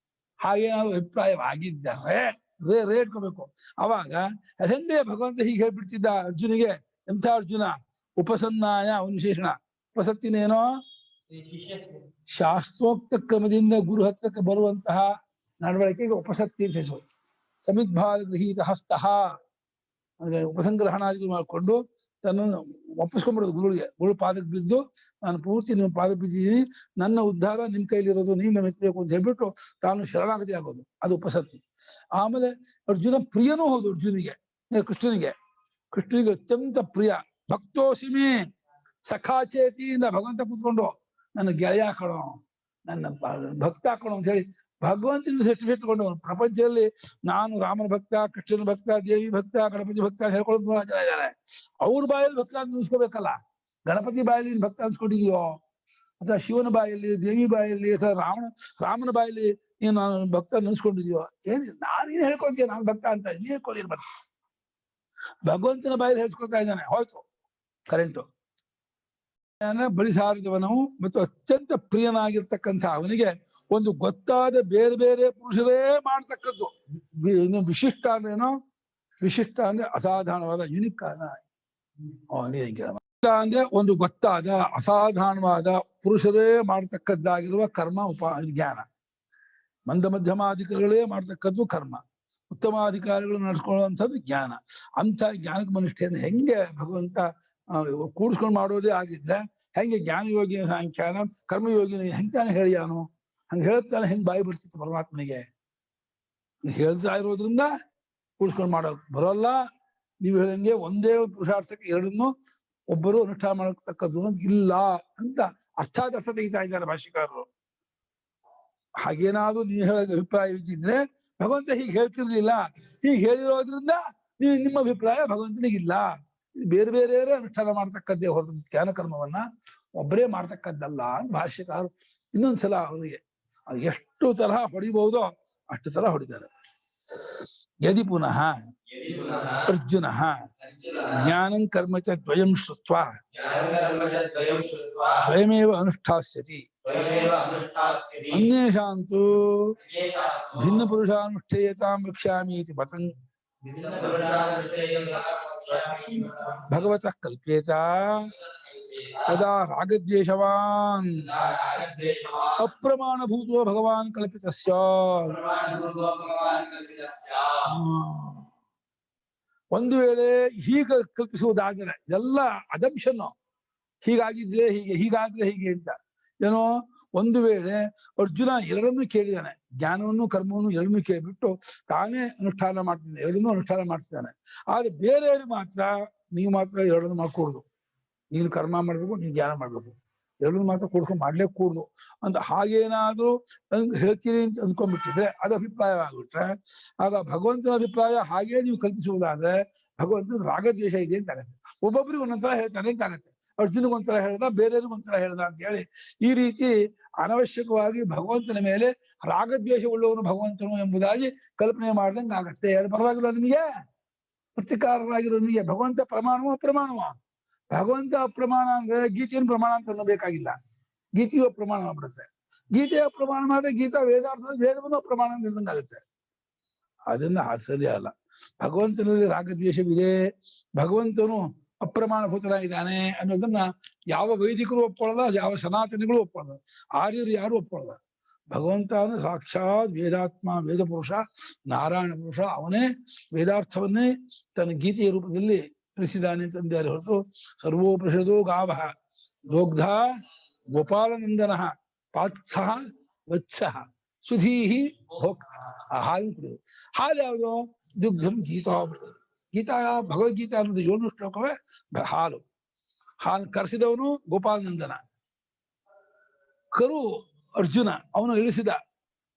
Speaker 1: ಹಾಗೇನಾದ್ರು ಅಭಿಪ್ರಾಯವಾಗಿದ್ದಾರೆ ರೇಟ್ಕೋಬೇಕು. ಅವಾಗ ಅದನ್ನೇ ಭಗವಂತ ಹೀಗೆ ಹೇಳ್ಬಿಡ್ತಿದ್ದ ಅರ್ಜುನಿಗೆ. ಎಂಥ ಅರ್ಜುನ? ಉಪಸನ್ನಾಯ ಒಂದು ವಿಶೇಷಣ. ಉಪಸತ್ತಿನೇನೋ ಶಾಸ್ತ್ರೋಕ್ತ ಕ್ರಮದಿಂದ ಗುರು ಹತ್ರಕ್ಕೆ ಬರುವಂತಹ ನಡವಳಿಕೆಗೆ ಉಪಸಕ್ತಿ ಅಂತ ಹೆಸರು. ಸಮಿದ್ಭಾವ ಗೃಹೀತ ಹಸ್ತಃ ಉಪಸಂಗ್ರಹಣಾದಿಗಳು ಮಾಡಿಕೊಂಡು ತನ್ನನ್ನು ಒಪ್ಪಿಸ್ಕೊಂಡ್ಬಿಡೋದು ಗುರುಗಳಿಗೆ. ಗುರು ಪಾದಕ್ಕೆ ಬಿದ್ದು ನಾನು ಪೂರ್ತಿ ನಿಮ್ಮ ಪಾದಕ್ಕೆ ಬಿದ್ದಿದ್ದೀನಿ, ನನ್ನ ಉದ್ಧಾರ ನಿಮ್ ಕೈಲಿರೋದು, ನೀವು ನಮ್ಮ ಎತ್ತಬೇಕು ಅಂತ ಹೇಳ್ಬಿಟ್ಟು ತಾನು ಶರಣಾಗತಿ ಆಗೋದು, ಅದು ಉಪಸಕ್ತಿ. ಆಮೇಲೆ ಅರ್ಜುನ ಪ್ರಿಯನೂ ಹೌದು ಅರ್ಜುನಿಗೆ, ಕೃಷ್ಣನಿಗೆ. ಕೃಷ್ಣನಿಗೆ ಅತ್ಯಂತ ಪ್ರಿಯ. ಭಕ್ತೋಸಿಮೆ ಸಖಾಚೇತಿಯಿಂದ ಭಗವಂತ ಕೂತ್ಕೊಂಡು ನನ್ನ ಗೆಳೆಯ ಕಣೋ, ನನ್ನ ಭಕ್ತ ಕಣೋ ಅಂತ ಹೇಳಿ ಭಗವಂತನ ಸರ್ಟಿಫಿಕೇಟ್ ತಗೊಂಡು ಪ್ರಪಂಚದಲ್ಲಿ ನಾನು ರಾಮನ ಭಕ್ತ, ಕೃಷ್ಣನ ಭಕ್ತ, ದೇವಿ ಭಕ್ತ, ಗಣಪತಿ ಭಕ್ತ ಹೇಳ್ಕೊಳ್ಳೋದು ನೂರ ಜನ ಇದ್ದಾರೆ. ಅವ್ರ ಬಾಯಲ್ಲಿ ಭಕ್ತ ಅಂತ ಅನ್ಸ್ಕೋಬೇಕಲ್ಲ. ಗಣಪತಿ ಬಾಯಲ್ಲಿ ಭಕ್ತ ಅನ್ಸ್ಕೊಂಡಿದೀಯೋ, ಅಥವಾ ಶಿವನ ಬಾಯಲ್ಲಿ, ದೇವಿ ಬಾಯಲ್ಲಿ, ಅಥವಾ ರಾಮನ ಬಾಯಲ್ಲಿ ನೀನು ನಾನು ಭಕ್ತ ಅನ್ಸ್ಕೊಂಡಿದೀಯೋ? ನಾನೇನು ಹೇಳ್ಕೊತೀಯ ನಾನು ಭಕ್ತ ಅಂತ? ನೀನ್ ಹೇಳ್ಕೊತೀನಿ ಭಕ್ತ. ಭಗವಂತನ ಬಾಯಲ್ಲಿ ಹೇಳ್ಸ್ಕೊಳ್ತಾ ಇದ್ದಾನೆ. ಹೋಯ್ತು ಕರೆಂಟು. ಬಳಿ ಸಾರಿದವನು ಮತ್ತು ಅತ್ಯಂತ ಪ್ರಿಯನಾಗಿರ್ತಕ್ಕಂಥ ಅವನಿಗೆ ಒಂದು ಗೊತ್ತಾದ ಬೇರೆ ಬೇರೆ ಪುರುಷರೇ ಮಾಡ್ತಕ್ಕದ್ದು. ವಿಶಿಷ್ಟ ಅಂದ್ರೇನೋ? ವಿಶಿಷ್ಟ ಅಂದ್ರೆ ಅಸಾಧಾರಣವಾದ ಯುನಿಕ್ ಅಂದ್ರೆ ಒಂದು ಗೊತ್ತಾದ ಅಸಾಧಾರಣವಾದ ಪುರುಷರೇ ಮಾಡ್ತಕ್ಕದ್ದಾಗಿರುವ ಕರ್ಮ ಜ್ಞಾನ. ಮಂದ ಮಧ್ಯಮಾಧಿಕಾರಿಗಳೇ ಮಾಡ್ತಕ್ಕದ್ದು ಕರ್ಮ. ಉತ್ತಮಾಧಿಕಾರಿಗಳು ನಡೆಸ್ಕೊಳ್ಳುವಂಥದ್ದು ಜ್ಞಾನ. ಅಂಥ ಜ್ಞಾನಕ್ಕೆ ಮನುಷ್ಠೆಯನ್ನು ಹೆಂಗೆ ಭಗವಂತ ಕೂಡಿಸ್ಕೊಂಡು ಮಾಡೋದೇ ಆಗಿದ್ರೆ ಹೆಂಗೆ ಜ್ಞಾನಯೋಗಿ ಸಾಂಖ್ಯಾನ ಕರ್ಮಯೋಗಿನ ಹೆಂಗ್ತಾನೆ ಹೇಳಿಯಾನು? ಹಂಗೆ ಹೇಳ್ತಾನೆ ಹೆಂಗ್ ಬಾಯಿ ಬರ್ತಿತ್ತು ಪರಮಾತ್ಮನಿಗೆ? ಹೇಳ್ತಾ ಇರೋದ್ರಿಂದ ಕೂಡಿಸ್ಕೊಂಡು ಮಾಡೋಕ್ ಬರೋಲ್ಲ. ನೀವು ಹೇಳಂಗೆ ಒಂದೇ ಪುರುಷಾರ್ಥಕ್ಕೆ ಎರಡನ್ನು ಒಬ್ಬರು ಅನುಷ್ಠಾನ ಮಾಡತಕ್ಕದ್ದು ಅಂತ ಇಲ್ಲ ಅಂತ ಅರ್ಥಾದರ್ಥ ತೆಗಿತಾ ಇದ್ದಾರೆ ಭಾಷ್ಯಕಾರರು. ಹಾಗೇನಾದ್ರೂ ನೀವು ಹೇಳ ಅಭಿಪ್ರಾಯ ಇದ್ದಿದ್ರೆ ಭಗವಂತ ಹೀಗೆ ಹೇಳ್ತಿರ್ಲಿಲ್ಲ. ಹೀಗೆ ಹೇಳಿರೋದ್ರಿಂದ ನಿಮ್ಮ ಅಭಿಪ್ರಾಯ ಭಗವಂತನಿಗಿಲ್ಲ. ಬೇರೆ ಬೇರೆ ಅನುಷ್ಠಾನ ಮಾಡ್ತಕ್ಕದ್ದೇ ಹೊರತು ಜ್ಞಾನ ಕರ್ಮವನ್ನ ಒಬ್ಬರೇ ಮಾಡ್ತಕ್ಕದ್ದಲ್ಲ ಅಂತ ಭಾಷ್ಯಕಾರರು ಇನ್ನೊಂದ್ಸಲ ಅವರಿಗೆ ಅದು ಎಷ್ಟು ತರಹ ಹೊಡಿಬಹುದೋ ಅಷ್ಟು ತರಹ ಹೊಡಿತಾರೆ. ಯದಿ ಪುನಃ ಅರ್ಜುನ ಜ್ಞಾನಂ ಕರ್ಮ ಚ ದ್ವಯಂ ಶ್ರುತ್ವಾ ಸ್ವಯಮೇವ ಅನುಷ್ಠಾಸ್ಯತಿ ಅನ್ಯೇಷಾಂತು ಭಿನ್ನ ಪುರುಷಾನುಷ್ಠೇಯತಾಂ ವಕ್ಷ್ಯಾಮಿ ಇತಿ ಪತನ್ ಭಗವತಃ ಕಲ್ಪೇತ ತದಾ ರಾಗದ್ವೇಷವಾನ್ ಅಪ್ರಮಾಣಭೂತೋ ಭಗವಾನ್ ಕಲ್ಪಿತಸ್ಯ. ಒಂದು ವೇಳೆ ಹೀಗ ಕಲ್ಪಿಸುವುದಾದರೆ ಇದೆಲ್ಲ ಅದಂಶನ್ನು ಹೀಗಾಗಿದ್ರೆ ಹೀಗೆ, ಹೀಗಾದ್ರೆ ಹೀಗೆ ಅಂತ ಏನೋ. ಒಂದು ವೇಳೆ ಅರ್ಜುನ ಎರಡನ್ನೂ ಕೇಳಿದಾನೆ, ಜ್ಞಾನವನ್ನು ಕರ್ಮವನ್ನು ಎರಡನ್ನೂ ಕೇಳಿಬಿಟ್ಟು ತಾನೇ ಅನುಷ್ಠಾನ ಮಾಡ್ತಿದ್ದಾನೆ, ಎರಡನ್ನೂ ಅನುಷ್ಠಾನ ಮಾಡ್ತಿದ್ದಾನೆ. ಆದ್ರೆ ಬೇರೆಯವ್ರಿಗೆ ಮಾತ್ರ ನೀವು ಮಾತ್ರ ಎರಡನ್ನೂ ಮಾಡ್ಕೊಡುದು. ನೀನು ಕರ್ಮ ಮಾಡ್ಬೇಕು, ನೀನು ಜ್ಞಾನ ಮಾಡ್ಬೇಕು, ಎರಡನ್ನೂ ಮಾತ್ರ ಕೂಡ್ಕೊಂಡು ಮಾಡ್ಲೇ ಕೂಡುದು ಅಂತ ಹಾಗೇನಾದ್ರೂ ಹೇಳ್ತೀರಿ ಅಂತ ಅಂದ್ಕೊಂಡ್ಬಿಟ್ಟಿದ್ರೆ ಅದು ಅಭಿಪ್ರಾಯವಾಗ್ಬಿಟ್ರೆ ಆಗ ಭಗವಂತನ ಅಭಿಪ್ರಾಯ ಹಾಗೇ ನೀವು ಕಲ್ಪಿಸುವುದಾದ್ರೆ ಭಗವಂತನ ರಾಗದ್ವೇಷ ಇದೆ ಅಂತ ಆಗತ್ತೆ. ಒಬ್ಬೊಬ್ರಿಗೆ ಒಂದೊಂದ್ಸಲ ಹೇಳ್ತಾನೆ ಅಂತ ಆಗತ್ತೆ. ಅರ್ಜುನಿಗೊಂಥರ ಹೇಳ್ದ, ಬೇರೆಯವ್ರಿಗೊಂಥರ ಹೇಳ್ದ ಅಂತ ಹೇಳಿ ಈ ರೀತಿ ಅನವಶ್ಯಕವಾಗಿ ಭಗವಂತನ ಮೇಲೆ ರಾಗದ್ವೇಷ ಉಳ್ಳವನು ಭಗವಂತನು ಎಂಬುದಾಗಿ ಕಲ್ಪನೆ ಮಾಡ್ದಂಗೆ ಆಗತ್ತೆ. ಅದು ಪರವಾಗಿಲ್ಲ ನಿಮಗೆ, ಪ್ರತಿಕಾರರಾಗಿರೋ ನಿಮಗೆ. ಭಗವಂತ ಪ್ರಮಾಣವೋ ಅಪ್ರಮಾಣವ? ಭಗವಂತ ಅಪ್ರಮಾಣ ಅಂದ್ರೆ ಗೀತೆಯನ್ನು ಪ್ರಮಾಣ ಅಂತ ಅನ್ನಬೇಕಾಗಿಲ್ಲ. ಗೀತೆಯು ಅಪ್ರಮಾಣ ಮಾಡ್ಬಿಡುತ್ತೆ. ಗೀತೆಯ ಅಪ್ರಮಾಣ ಮಾಡಿದ್ರೆ ಗೀತಾ ವೇದಾರ್ಥ ವೇದವನ್ನು ಅಪ್ರಮಾಣ ಅಂತ ಇದ್ದಂಗೆ ಆಗುತ್ತೆ. ಅದನ್ನ ಸರಿ ಅಲ್ಲ. ಭಗವಂತನಲ್ಲಿ ರಾಗದ್ವೇಷವಿದೆ, ಭಗವಂತನು ಅಪ್ರಮಾಣಭೂತನಾಗಿದ್ದಾನೆ ಅನ್ನೋದನ್ನ ಯಾವ ವೈದಿಕರು ಒಪ್ಕೊಳ್ಳಲ್ಲ, ಯಾವ ಸನಾತನಿಗಳು ಒಪ್ಕೊಳ್ಳಲ್ಲ, ಆರ್ಯರು ಯಾರು ಒಪ್ಕೊಳ್ಳಲ್ಲ. ಭಗವಂತನ ಸಾಕ್ಷಾತ್ ವೇದಾತ್ಮ, ವೇದ ಪುರುಷ, ನಾರಾಯಣ ಪುರುಷ. ಅವನೇ ವೇದಾರ್ಥವನ್ನೇ ತನ್ನ ಗೀತೆಯ ರೂಪದಲ್ಲಿ ತಿಳಿಸಿದ್ದಾನೆ ಅಂತಂದರೆ ಹೊರತು ಸರ್ವೋಪನಿಷದೋ ಗಾವ ದೋಗ್ಧ ಗೋಪಾಲನಂದನ ಪಾತ್ಥ ವತ್ಸ ಸುಧೀಹಿ ಭೋಕ್ತ. ಆ ಹಾಲು ಕುಡಿಯೋದು. ಹಾಲು ಯಾವುದು? ದುಗ್ಧಂ ಗೀತಾಮೃತ. ಗೀತಾ ಭಗವದ್ಗೀತಾ ಅನ್ನೋದು 7 ಶ್ಲೋಕವೇ ಹಾಲು. ಹಾಲು ಕರೆಸಿದವನು ಗೋಪಾಲನಂದನ. ಕರು ಅರ್ಜುನ, ಅವನು ಇಳಿಸಿದ.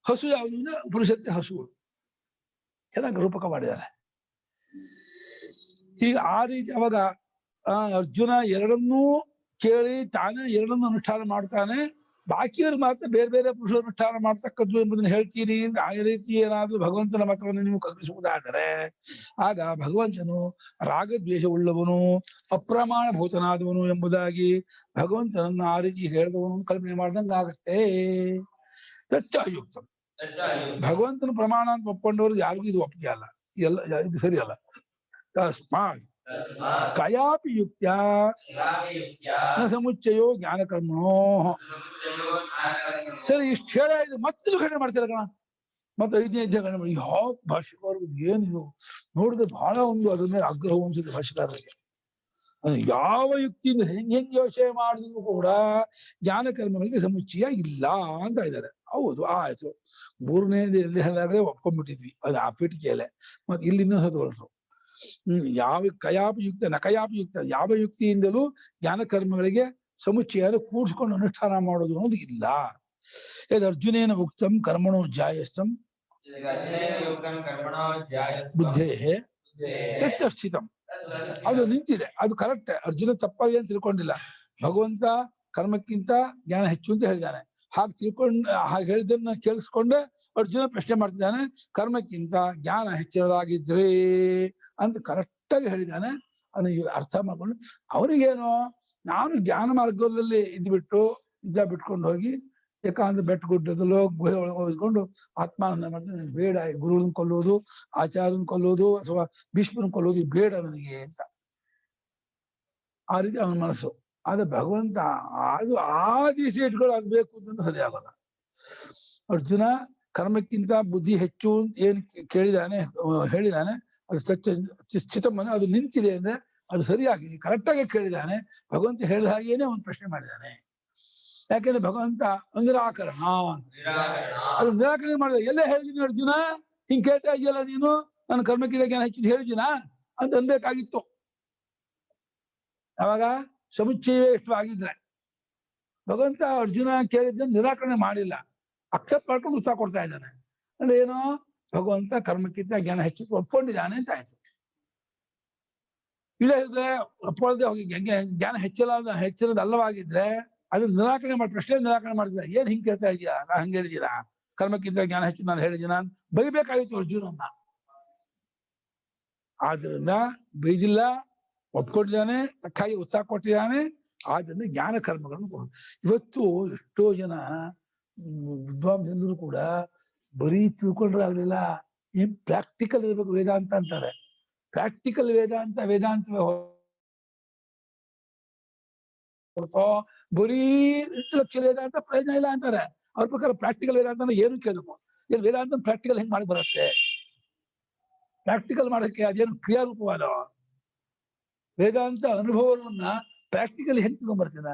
Speaker 1: ಹಸು ಯಾವುದು? ಉಪನಿಷತ್ತೆ ಹಸುಗಳು. ಚೆನ್ನಾಗಿ ರೂಪಕ ಮಾಡಿದ್ದಾರೆ. ಹೀಗೆ ಆ ರೀತಿ ಅವಾಗ ಅರ್ಜುನ ಎರಡನ್ನೂ ಕೇಳಿ ತಾನೇ ಎರಡನ್ನೂ ಅನುಷ್ಠಾನ ಮಾಡ್ತಾನೆ. ಬಾಕಿಯವರು ಮಾತ್ರ ಬೇರೆ ಬೇರೆ ಪುರುಷ ಅನುಷ್ಠಾನ ಮಾಡ್ತಕ್ಕದ್ದು ಎಂಬುದನ್ನು ಹೇಳ್ತೀರಿ. ಆ ರೀತಿ ಏನಾದ್ರೂ ಭಗವಂತನ ಮತವನ್ನು ನೀವು ಕಲ್ಪಿಸುವುದಾದರೆ ಆಗ ಭಗವಂತನು ರಾಗದ್ವೇಷ ಉಳ್ಳವನು, ಅಪ್ರಮಾಣಭೂತನಾದವನು ಎಂಬುದಾಗಿ ಭಗವಂತನನ್ನು ಆ ರೀತಿ ಹೇಳಿದವನು ಕಲ್ಪನೆ ಮಾಡ್ದಂಗೆ ಆಗತ್ತೆ. ತಚ್ಚಾಯುಕ್ತ. ಭಗವಂತನ ಪ್ರಮಾಣ ಅಂತ ಒಪ್ಕೊಂಡವ್ರು ಯಾರಿಗೂ ಇದು ಒಪ್ಪಿಗೆ ಅಲ್ಲ, ಎಲ್ಲ ಇದು ಸರಿಯಲ್ಲ. ತಸ್ಮಾತ್ ಕಯಾಪಿ ಯುಕ್ತ್ಯ ನ ಸಮುಚ್ಚಯೋ ಜ್ಞಾನಕರ್ಮಣೋ. ಸರಿ, ಇಷ್ಟು ಹೇಳ ಇದು ಮತ್ತೂ ಕಡಿಮೆ ಮಾಡ್ತಾರೆ ಕಣ. ಮತ್ತೆ 5ನೇ ಕಡಿಮೆ ಮಾಡಿ ಯಾವ ಭಾಷೆಕಾರರು ಏನಿದು ನೋಡಿದ್ರೆ ಬಹಳ ಒಂದು ಅದ್ರ ಮೇಲೆ ಆಗ್ರಹ ಅನ್ಸುತ್ತೆ ಭಾಷೆಕಾರರಿಗೆ. ಯಾವ ಯುಕ್ತಿಯಿಂದ ಹೆಂಗೆ ಯೋಚನೆ ಮಾಡಿದ್ರು ಕೂಡ ಜ್ಞಾನ ಕರ್ಮಗಳಿಗೆ ಸಮುಚ್ಚಯ ಇಲ್ಲ ಅಂತ ಇದ್ದಾರೆ. ಹೌದು, ಆಯ್ತು. 3ನೇದು ಎಲ್ಲಿ ಹೇಳಿದಾಗಲೇ ಒಪ್ಕೊಂಡ್ಬಿಟ್ಟಿದ್ವಿ, ಅದು ಆ ಪೀಠಿಕೆಯಲ್ಲೇ. ಮತ್ತೆ ಇಲ್ಲಿ ಇನ್ನೂ ಸತ್ಕೊಳ್ರು ಯಾವ ಕಯಾಪಯುಕ್ತ ನಕಯಾಪಯುಕ್ತ ಯಾವ ಯುಕ್ತಿಯಿಂದಲೂ ಜ್ಞಾನ ಕರ್ಮಗಳಿಗೆ ಸಮುಚ್ಚಯ ಕೂಡಿಸ್ಕೊಂಡು ಅನುಷ್ಠಾನ ಮಾಡೋದು ಅನ್ನೋದು ಇಲ್ಲ. ಯದ್ ಅರ್ಜುನೇನ ಉಕ್ತಂ ಕರ್ಮಣೋ ಜಾಯಸ್ತಂ ಬುದ್ಧೇ ತಚ್ಚಸ್ಥಿತಂ. ಅದು ನಿಂತಿದೆ, ಅದು ಕರೆಕ್ಟ್. ಅರ್ಜುನ ತಪ್ಪಾಗಿ ಅಂತ ತಿಳ್ಕೊಂಡಿಲ್ಲ. ಭಗವಂತ ಕರ್ಮಕ್ಕಿಂತ ಜ್ಞಾನ ಹೆಚ್ಚು ಅಂತ ಹೇಳಿದ್ದಾನೆ. ಹಾಗೆ ಹೇಳಿದ್ದನ್ನ ಕೇಳಿಸ್ಕೊಂಡೆ ಅರ್ಜುನ ಪ್ರಶ್ನೆ ಮಾಡ್ತಿದ್ದಾನೆ, ಕರ್ಮಕ್ಕಿಂತ ಜ್ಞಾನ ಹೆಚ್ಚಿನದಾಗಿದ್ರೆ ಅಂತ ಕರೆಕ್ಟ್ ಆಗಿ ಹೇಳಿದ್ದಾನೆ. ಅದನ್ನ ಅರ್ಥ ಮಾಡ್ಕೊಂಡು ಅವರಿಗೇನೋ ನಾನು ಜ್ಞಾನ ಮಾರ್ಗದಲ್ಲಿ ಬಿಟ್ಕೊಂಡು ಹೋಗಿ ಏಕಾಂತ ಬೆಟ್ಟಗುಡ್ಡದಲ್ಲೋ ಗುಹೆ ಒಳಗೆ ಹೋಗಿಕೊಂಡು ಆತ್ಮಾನಂದ ಮಾಡ್ತೀನಿ, ನನಗೆ ಬೇಡ ಗುರುಗಳನ್ನ ಕೊಲ್ಲೋದು, ಆಚಾರ್ಯನ ಕೊಲ್ಲೋದು ಅಥವಾ ಭೀಷ್ಮನ ಕೊಲ್ಲೋದು ಬೇಡ ನನಗೆ ಅಂತ. ಆ ರೀತಿ ಅವನ ಮನಸ್ಸು. ಆದ್ರೆ ಭಗವಂತ ಅದು ಆದಿಶೆ ಇಟ್ಕೊಂಡು ಅದು ಬೇಕು ಅಂತ ಸರಿ ಆಗೋಲ್ಲ. ಅರ್ಜುನ ಕರ್ಮಕ್ಕಿಂತ ಬುದ್ಧಿ ಹೆಚ್ಚು ಅಂತ ಏನ್ ಹೇಳಿದಾನೆ ಅದು ಸ್ಥಿತಮನ, ಅದು ನಿಂತಿದೆ ಅಂದ್ರೆ ಅದು ಸರಿಯಾಗಿ ಕರೆಕ್ಟಾಗಿ ಕೇಳಿದಾನೆ. ಭಗವಂತ ಹೇಳಿದ ಹಾಗೇನೆ ಅವನು ಪ್ರಶ್ನೆ ಮಾಡಿದಾನೆ. ಯಾಕೆಂದ್ರೆ ಭಗವಂತ ನಿರಾಕರಣ, ಅದು ನಿರಾಕರಣೆ ಮಾಡಿದ. ಎಲ್ಲ ಹೇಳಿದೀನಿ ಅರ್ಜುನ, ಹಿಂಗ್ ಕೇಳ್ತಾ ಇದೆಯಲ್ಲ ನೀನು, ನನ್ನ ಕರ್ಮಕ್ಕಿಂತ ಜ್ಞಾನ ಹೆಚ್ಚಿದ್ದು ಹೇಳಿದಿನ ಅಂತ ಅನ್ಬೇಕಾಗಿತ್ತು. ಅವಾಗ ಸಮುಚ್ಚಯವೇ ಎಷ್ಟು ಆಗಿದ್ರೆ ಭಗವಂತ ಅರ್ಜುನ ಕೇಳಿದ್ದನ್ನು ನಿರಾಕರಣೆ ಮಾಡಿಲ್ಲ, ಅಕ್ಸೆಪ್ಟ್ ಮಾಡ್ಕೊಂಡು ಉತ್ಸಾಹ ಕೊಡ್ತಾ ಇದ್ದಾನೆ. ಅಂದ್ರೆ ಏನೋ ಭಗವಂತ ಕರ್ಮಕ್ಕಿಂತ ಜ್ಞಾನ ಹೆಚ್ಚು ಒಪ್ಕೊಂಡಿದ್ದಾನೆ ಅಂತ ಆಯ್ತು. ಇಲ್ಲದಿದ್ರೆ ಒಪ್ಕೊಳ್ಳದೆ ಹೋಗಿ ಜ್ಞಾನ ಹೆಚ್ಚಿನದ ಅಲ್ಲವಾಗಿದ್ರೆ ಅದನ್ನ ನಿರಾಕರಣೆ ಮಾಡಿ ಪ್ರಶ್ನೆ ನಿರಾಕರಣೆ ಮಾಡಿದ. ಏನ್ ಹಿಂಗ್ ಕೇಳ್ತಾ ಇದೀಯಾ, ನಾ ಹಂಗೆ ಹೇಳಿದ್ದೀರಾ, ಕರ್ಮಕ್ಕಿಂತ ಜ್ಞಾನ ಹೆಚ್ಚು ನಾನು ಹೇಳಿದ್ದೀನ ಅಂತ ಬೈಬೇಕಾಗಿತ್ತು ಅರ್ಜುನನ್ನ. ಆದ್ರಿಂದ ಬೈದಿಲ್ಲ, ಒಪ್ಕೊಂಡಿದ್ದಾನೆ, ತಕ್ಕಾಗಿ ಉತ್ಸಾಹ ಕೊಟ್ಟಿದ್ದಾನೆ. ಆದ್ರಿಂದ ಜ್ಞಾನ ಕರ್ಮಗಳನ್ನು ಇವತ್ತು ಎಷ್ಟೋ ಜನ ವಿದ್ವಾಂಸರು ಕೂಡ ಬರೀ ತಿಳ್ಕೊಂಡ್ರೆ ಆಗ್ಲಿಲ್ಲ, ಏನ್ ಪ್ರಾಕ್ಟಿಕಲ್ ಇರ್ಬೇಕು ವೇದಾಂತ ಅಂತಾರೆ. ಪ್ರಾಕ್ಟಿಕಲ್ ವೇದಾಂತವೇ ಬರೀ ಇಂಟೆಲೆಕ್ಚುಯಲ್ ವೇದಾಂತ ಪ್ರಯೋಜನ ಇಲ್ಲ ಅಂತಾರೆ. ಅವ್ರ ಪ್ರಕಾರ ಪ್ರಾಕ್ಟಿಕಲ್ ವೇದಾಂತ ಏನು ಕೇಳಬೇಕು, ಏನ್ ವೇದಾಂತ ಪ್ರಾಕ್ಟಿಕಲ್ ಹೆಂಗ್ ಮಾಡಿ ಬರುತ್ತೆ? ಪ್ರಾಕ್ಟಿಕಲ್ ಮಾಡೋಕ್ಕೆ ಅದೇನು ಕ್ರಿಯಾರೂಪವಾದ ವೇದಾಂತ ಅನುಭವವನ್ನ ಪ್ರಾಕ್ಟಿಕಲ್ ಹೆಂಗ್ ತಗೊಂಡ್ಬರ್ತೀನ?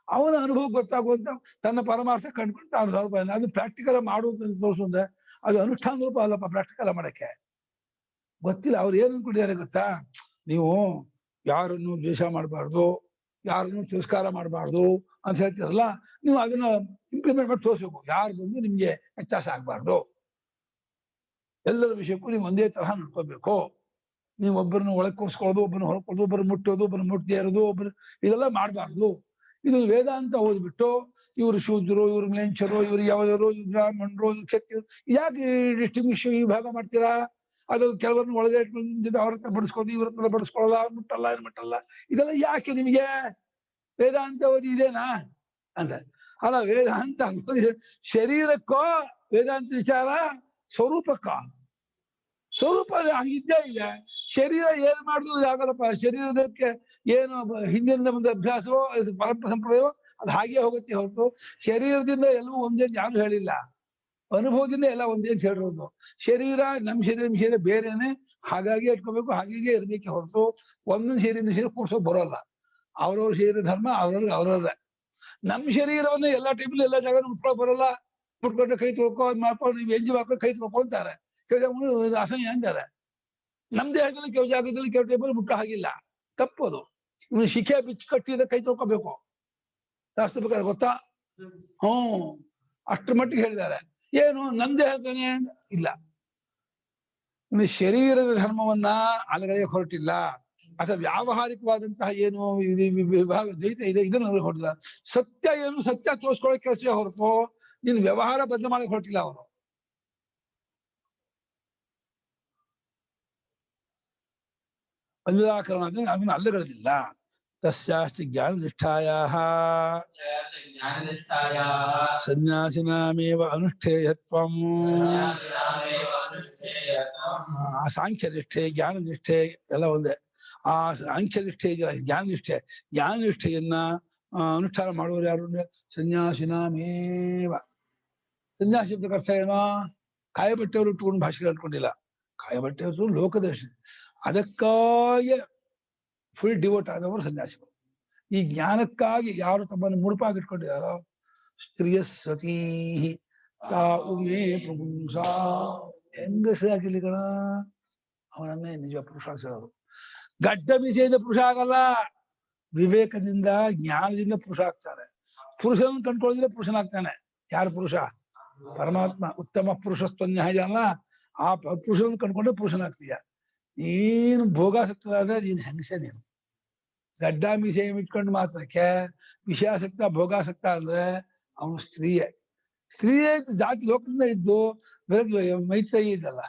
Speaker 1: ಅವನ ಅನುಭವ ಗೊತ್ತಾಗುವಂತ ತನ್ನ ಪರಮಾರ್ಥ ಕಂಡ್ಕೊಂಡು ತಾನು ಸ್ವಲ್ಪ ಅದು ಪ್ರಾಕ್ಟಿಕಲ್ ಮಾಡುವಂತ ತೋರಿಸುಂದೆ, ಅದು ಅನುಷ್ಠಾನ ರೂಪ ಅಲ್ಲಪ್ಪ ಪ್ರಾಕ್ಟಿಕಲ್ ಮಾಡಕ್ಕೆ. ಗೊತ್ತಿಲ್ಲ ಅವ್ರು ಏನ್ ಅನ್ಕೊಂಡಿದ್ದಾರೆ ಗೊತ್ತಾ, ನೀವು ಯಾರನ್ನು ದ್ವೇಷ ಮಾಡಬಾರ್ದು, ಯಾರನ್ನು ತಿರಸ್ಕಾರ ಮಾಡಬಾರ್ದು ಅಂತ ಹೇಳ್ತೀರಲ್ಲ, ನೀವು ಅದನ್ನ ಇಂಪ್ಲಿಮೆಂಟ್ ಮಾಡಿ ತೋರಿಸ್ಬೇಕು. ಯಾರು ಬಂದು ನಿಮ್ಗೆ ವ್ಯತ್ಯಾಸ ಆಗ್ಬಾರ್ದು, ಎಲ್ಲರ ವಿಷಯಕ್ಕೂ ನೀವು ಒಂದೇ ತರಹ ನಡ್ಕೋಬೇಕು. ನೀವು ಒಬ್ಬರನ್ನ ಒಳಗೆ ಕೂರಿಸ್ಕೊಳ್ಳೋದು, ಒಬ್ಬರನ್ನ ಹೊರಕೊಳ್ಳೋದು, ಒಬ್ಬರು ಮುಟ್ಟೋದು, ಒಬ್ಬರನ್ನ ಮುಟ್ಟದೇ ಇರೋದು, ಇದೆಲ್ಲ ಮಾಡಬಾರ್ದು. ಇದು ವೇದಾಂತ ಓದ್ಬಿಟ್ಟು ಇವರು ಶೂದ್ರು, ಇವ್ರು ಮ್ಲೇಂಚರು, ಇವ್ರು ಯಾವ್ಯಾರು, ಇವ್ರು ಬ್ರಾಹ್ಮಣರು, ಕ್ಷತ್ರಿಯರು, ಯಾಕೆ ಡಿಸ್ಟಿಂಗ್ವಿಶ್ ಈ ಭಾಗ ಮಾಡ್ತೀರಾ? ಅದು ಕೆಲವರನ್ನ ಒಳಗೆ ಇಟ್ಕೊಂಡು ಅವ್ರ ಹತ್ರ ಬಡಿಸ್ಕೋದು, ಇವ್ರ ಹತ್ರ ಬಡಿಸ್ಕೊಳ್ಳಲ್ಲ, ಮುಟ್ಟಲ್ಲ, ಏನು ಮುಟ್ಟಲ್ಲ, ಇದೆಲ್ಲ ಯಾಕೆ ನಿಮಗೆ? ವೇದಾಂತ ಓದಿ ಇದೇನಾ ಅಂತ ಅಲ್ಲ. ವೇದಾಂತ ಶರೀರಕ್ಕೋ ವೇದಾಂತ ವಿಚಾರ, ಸ್ವರೂಪಕ್ಕೋ? ಸ್ವರೂಪ ಇದ್ದೇ ಇದೆ. ಶರೀರ ಏನ್ ಮಾಡುದು ಆಗಲ್ಲಪ್ಪ. ಶರೀರದಕ್ಕೆ ಏನು ಹಿಂದಿನಿಂದ ಬಂದ ಅಭ್ಯಾಸವೋ ಪರಂಪರೆ ಸಂಪ್ರದಾಯವೋ ಅದು ಹಾಗೆ ಹೋಗುತ್ತೆ ಹೊರತು ಶರೀರದಿಂದ ಎಲ್ಲವೂ ಒಂದೇ ಯಾರು ಹೇಳಿಲ್ಲ. ಅನುಭವದಿಂದ ಎಲ್ಲ ಒಂದೇ ಅಂತ ಹೇಳಿರೋದು. ಶರೀರ ನಮ್ಮ ಶರೀರ ಬೇರೆನೆ, ಹಾಗಾಗಿ ಇಟ್ಕೋಬೇಕು, ಹಾಗೆ ಇರ್ಬೇಕೆ ಹೊರತು ಒಂದೊಂದು ಶರೀರ ಕೂಡ್ಸೋಕ್ ಬರೋಲ್ಲ. ಅವ್ರವ್ರ ಶರೀರ ಧರ್ಮ ಅವ್ರವ್ರೇ. ನಮ್ಮ ಶರೀರವನ್ನ ಎಲ್ಲಾ ಟೈಮಲ್ಲಿ ಎಲ್ಲ ಜಾಗ ಮುಟ್ಕೊಳಕ್ ಬರೋಲ್ಲ. ಮುಟ್ಕೊಂಡ್ರೆ ಕೈ ತೊಳ್ಕೊ ಮಾಡ್ಕೊಂಡು ನೀವು ಎಂಜಿ ಮಾಡ್ಕೊಂಡು ಕೈ ತೊಳ್ಕೊ ಅಂತಾರೆ, ಕೆಲವು ಅಸಹ್ಯ ಅಂತಾರೆ. ನಮ್ ದೇಹದಲ್ಲಿ ಕೆಲವು ಜಾಗದಲ್ಲಿ ಕೆಲವು ಟೈಮಲ್ಲಿ ಮುಟ್ಟೋ ಹಾಗಿಲ್ಲ, ತಪ್ಪದು. ಇವ್ನು ಶಿಖೆ ಬಿಚ್ಚು ಕಟ್ಟಿದ ಕೈ ತೊಳ್ಕೋಬೇಕು ಶಾಸ್ತ್ರ ಪ್ರಕಾರ, ಗೊತ್ತಾ? ಅಷ್ಟ್ರ ಮಟ್ಟಿಗೆ ಹೇಳಿದ್ದಾರೆ. ಏನು ನಮ್ ದೇಹದನೇ ಇಲ್ಲ. ಇನ್ನು ಶರೀರದ ಧರ್ಮವನ್ನ ಅಲಗಡೆ ಹೊರಟಿಲ್ಲ, ಅಥವಾ ವ್ಯಾವಹಾರಿಕವಾದಂತಹ ಏನು ವಿಭಾಗ ದ್ವೈತ ಇದೆ ಇದನ್ನು ಹೊರಟಿಲ್ಲ. ಸತ್ಯ ಏನು ಸತ್ಯ ತೋರಿಸ್ಕೊಳ್ಳೋಕೆ ಕೆಲಸವೇ ಹೊರತು ನೀನು ವ್ಯವಹಾರ ಬದಲು ಮಾಡಕ್ಕೆ ಹೊರಟಿಲ್ಲ ಅವರು. ಅನಿರಾಕರಣ ಅಂದ್ರೆ ಅದನ್ನು ಅಲ್ಲಗಳೆದಿಲ್ಲ. ತಸ್ಯಾಸ್ತಿ ಜ್ಞಾನನಿಷ್ಠಾಯಾಃ ಸನ್ಯಾಸಿನಾಮೇವ ಅನುಷ್ಠೇಯತ್ವಂ. ಆ ಸಾಂಖ್ಯನಿಷ್ಠೆ ಜ್ಞಾನನಿಷ್ಠೆ ಎಲ್ಲ ಒಂದೇ. ಆ ಸಾಂಖ್ಯನಿಷ್ಠೆ ಜ್ಞಾನನಿಷ್ಠೆಯನ್ನ ಅನುಷ್ಠಾನ ಮಾಡುವವರು ಯಾರು? ಸನ್ಯಾಸಿನಾಮೇವ. ಸನ್ಯಾಸಿ ಶಬ್ದಕ್ಕೆ ಅರ್ಥ ಏನೋ? ಕಾಯಬಟ್ಟೆಯವರು ಇಟ್ಕೊಂಡು ಭಾಷೆಗಳು ಇಟ್ಕೊಂಡಿಲ್ಲ. ಕಾಯಬಟ್ಟೆಯವರು ಲೋಕದರ್ಶನ, ಅದಕ್ಕಾಗಿ ಫುಲ್ ಡಿವೋಟ್ ಆದವರು ಸನ್ಯಾಸಿಗಳು. ಈ ಜ್ಞಾನಕ್ಕಾಗಿ ಯಾರು ತಮ್ಮನ್ನು ಮುಡುಪಾಗಿಟ್ಕೊಂಡಿದ್ದಾರೋ, ಸ್ತ್ರೀಯ ಸತೀ ತಾವುಮೇ ಪ್ರಪುಂಸ, ಹೆಂಗಸಾಗಿಲಿಗಳ ಅವನನ್ನೇ ನಿಜ ಪುರುಷ ಹೇಳೋದು. ಗಡ್ಡ ಮೀಸೆಯಿಂದ ಪುರುಷ ಆಗಲ್ಲ, ವಿವೇಕದಿಂದ ಜ್ಞಾನದಿಂದ ಪುರುಷ ಆಗ್ತಾರೆ. ಪುರುಷನ ಕಂಡ್ಕೊಳ್ಳೋದಿಲ್ಲ ಪುರುಷನಾಗ್ತಾನೆ. ಯಾರು ಪುರುಷ? ಪರಮಾತ್ಮ. ಉತ್ತಮ ಪುರುಷಸ್ತನ್ಯ ಅಲ್ಲ, ಆ ಪುರುಷನ ಕಂಡ್ಕೊಂಡ್ರೆ ಪುರುಷನಾಗ್ತೀಯ. ನೀನು ಭೋಗಾಸಕ್ತರಾದ್ರೆ ನೀನು ಹೆಂಗಸೆ. ನೀನು ಗಡ್ಡ ಮೀಸೆ ಇಟ್ಕೊಂಡು ಮಾತ್ರಕ್ಕೆ ವಿಷಯಾಸಕ್ತ ಭೋಗಾಸಕ್ತ ಅಂದ್ರೆ ಅವನು ಸ್ತ್ರೀಯೇ. ಸ್ತ್ರೀಯೇ ಜಾತಿ ಲೋಕದಿಂದ ಇದ್ದು ಮೈತ್ರೇಯಿ ಇದ್ದಲ್ಲ,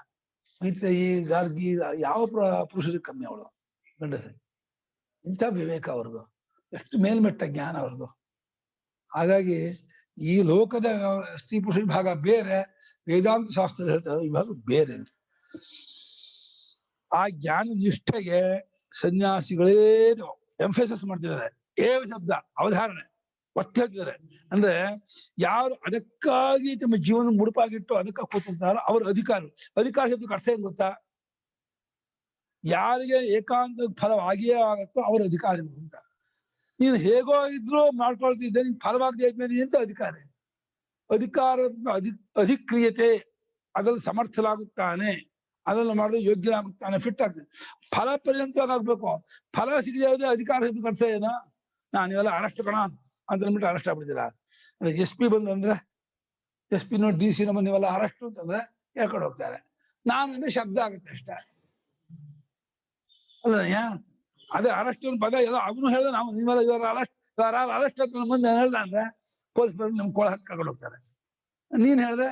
Speaker 1: ಮೈತ್ರೇಯಿ ಗಾರ್ಗಿ ಯಾವ ಪುರುಷರಿಗೆ ಕಮ್ಮಿ ಅವಳು ಗಂಡಸ. ಇಂಥ ವಿವೇಕ ಅವ್ರದ್ದು, ಎಷ್ಟು ಮೇಲ್ಮಟ್ಟ ಜ್ಞಾನ ಅವ್ರದ್ದು. ಹಾಗಾಗಿ ಈ ಲೋಕದ ಸ್ತ್ರೀ ಪುರುಷ ವಿಭಾಗ ಬೇರೆ, ವೇದಾಂತ ಶಾಸ್ತ್ರ ಹೇಳ್ತಾರೆ ವಿಭಾಗ ಬೇರೆ. ಆ ಜ್ಞಾನ ನಿಷ್ಠೆಗೆ ಸನ್ಯಾಸಿಗಳೇ ಎಂಫೆಸಿಸ್ ಮಾಡ್ತಿದ್ದಾರೆ. ಏವ ಶಬ್ದ ಅವಧಾರಣೆ ಒತ್ತಿ ಹೇಳ್ತಿದ್ದಾರೆ. ಅಂದ್ರೆ ಯಾರು ಅದಕ್ಕಾಗಿ ತಮ್ಮ ಜೀವನ ಮುಡುಪಾಗಿಟ್ಟು ಅದಕ್ಕಾಗಿ ಕೂತಿರ್ತಾರೋ ಅವ್ರ ಅಧಿಕಾರಿ. ಅಧಿಕಾರ ಶಬ್ದಕ್ಕೆ ಅರ್ಥ ಏನ್ ಗೊತ್ತಾ? ಯಾರಿಗೆ ಏಕಾಂತ ಫಲವಾಗಿಯೇ ಆಗತ್ತೋ ಅವ್ರ ಅಧಿಕಾರಿ ಅಂತ. ನೀನು ಹೇಗೋ ಇದ್ರು ಮಾಡ್ಕೊಳ್ತಿದ್ದೆ, ನಿನ್ ಫಲವಾಗದೆ ಇದ್ಮೇಲೆ ಎಂತ ಅಧಿಕಾರಿ? ಅಧಿಕಾರದ ಅಧಿಕ್ರಿಯತೆ, ಅದ್ರಲ್ಲಿ ಸಮರ್ಥಲಾಗುತ್ತಾನೆ, ಅದನ್ನು ಮಾಡಿದ್ರೆ ಯೋಗ್ಯನಾಗುತ್ತಾನೆ, ಫಿಟ್ ಆಗ್ತದೆ. ಫಲ ಪರ್ಯಂತವಾಗಬೇಕು. ಫಲ ಸಿಗದೆ ಹೋದ್ರೆ ಅಧಿಕಾರ ಕರ್ಸ ಏನೋ. ನೀವೆಲ್ಲ ಅರೆಸ್ಟ್ ಕಣ ಅಂತ ಅಂದ್ಬಿಟ್ಟು ಅರೆಸ್ಟ್ ಆಗ್ಬಿಡ್ತೀರಾ. SP ಬಂದು ಅಂದ್ರೆ SP DC ನಮ್ಮ ನೀವೆಲ್ಲ ಅರೆಸ್ಟ್ ಅಂತಂದ್ರೆ ಹೇಳ್ಕೊಂಡು ಹೋಗ್ತಾರೆ. ನಾನು ಅಂದ್ರೆ ಶಬ್ದ ಆಗುತ್ತೆ ಅಷ್ಟೇ ಅಲ್ಲ. ಅದೇ ಅರೆಸ್ಟ್ ಪದ ಎಲ್ಲ ಅವನು ಹೇಳ್ದ, ನಾವು ನೀವೆಲ್ಲ ಇವಾಗ ಅರೆಸ್ಟ್ ಅಂತ ಮುಂದೆ ಹೇಳ್ದ ಅಂದ್ರೆ ಪೊಲೀಸ್ ಬಂದು ನಮ್ ಕೋಳ ಹಾಕೊಂಡು ಹೋಗ್ತಾರೆ. ನೀನ್ ಹೇಳ್ದೆ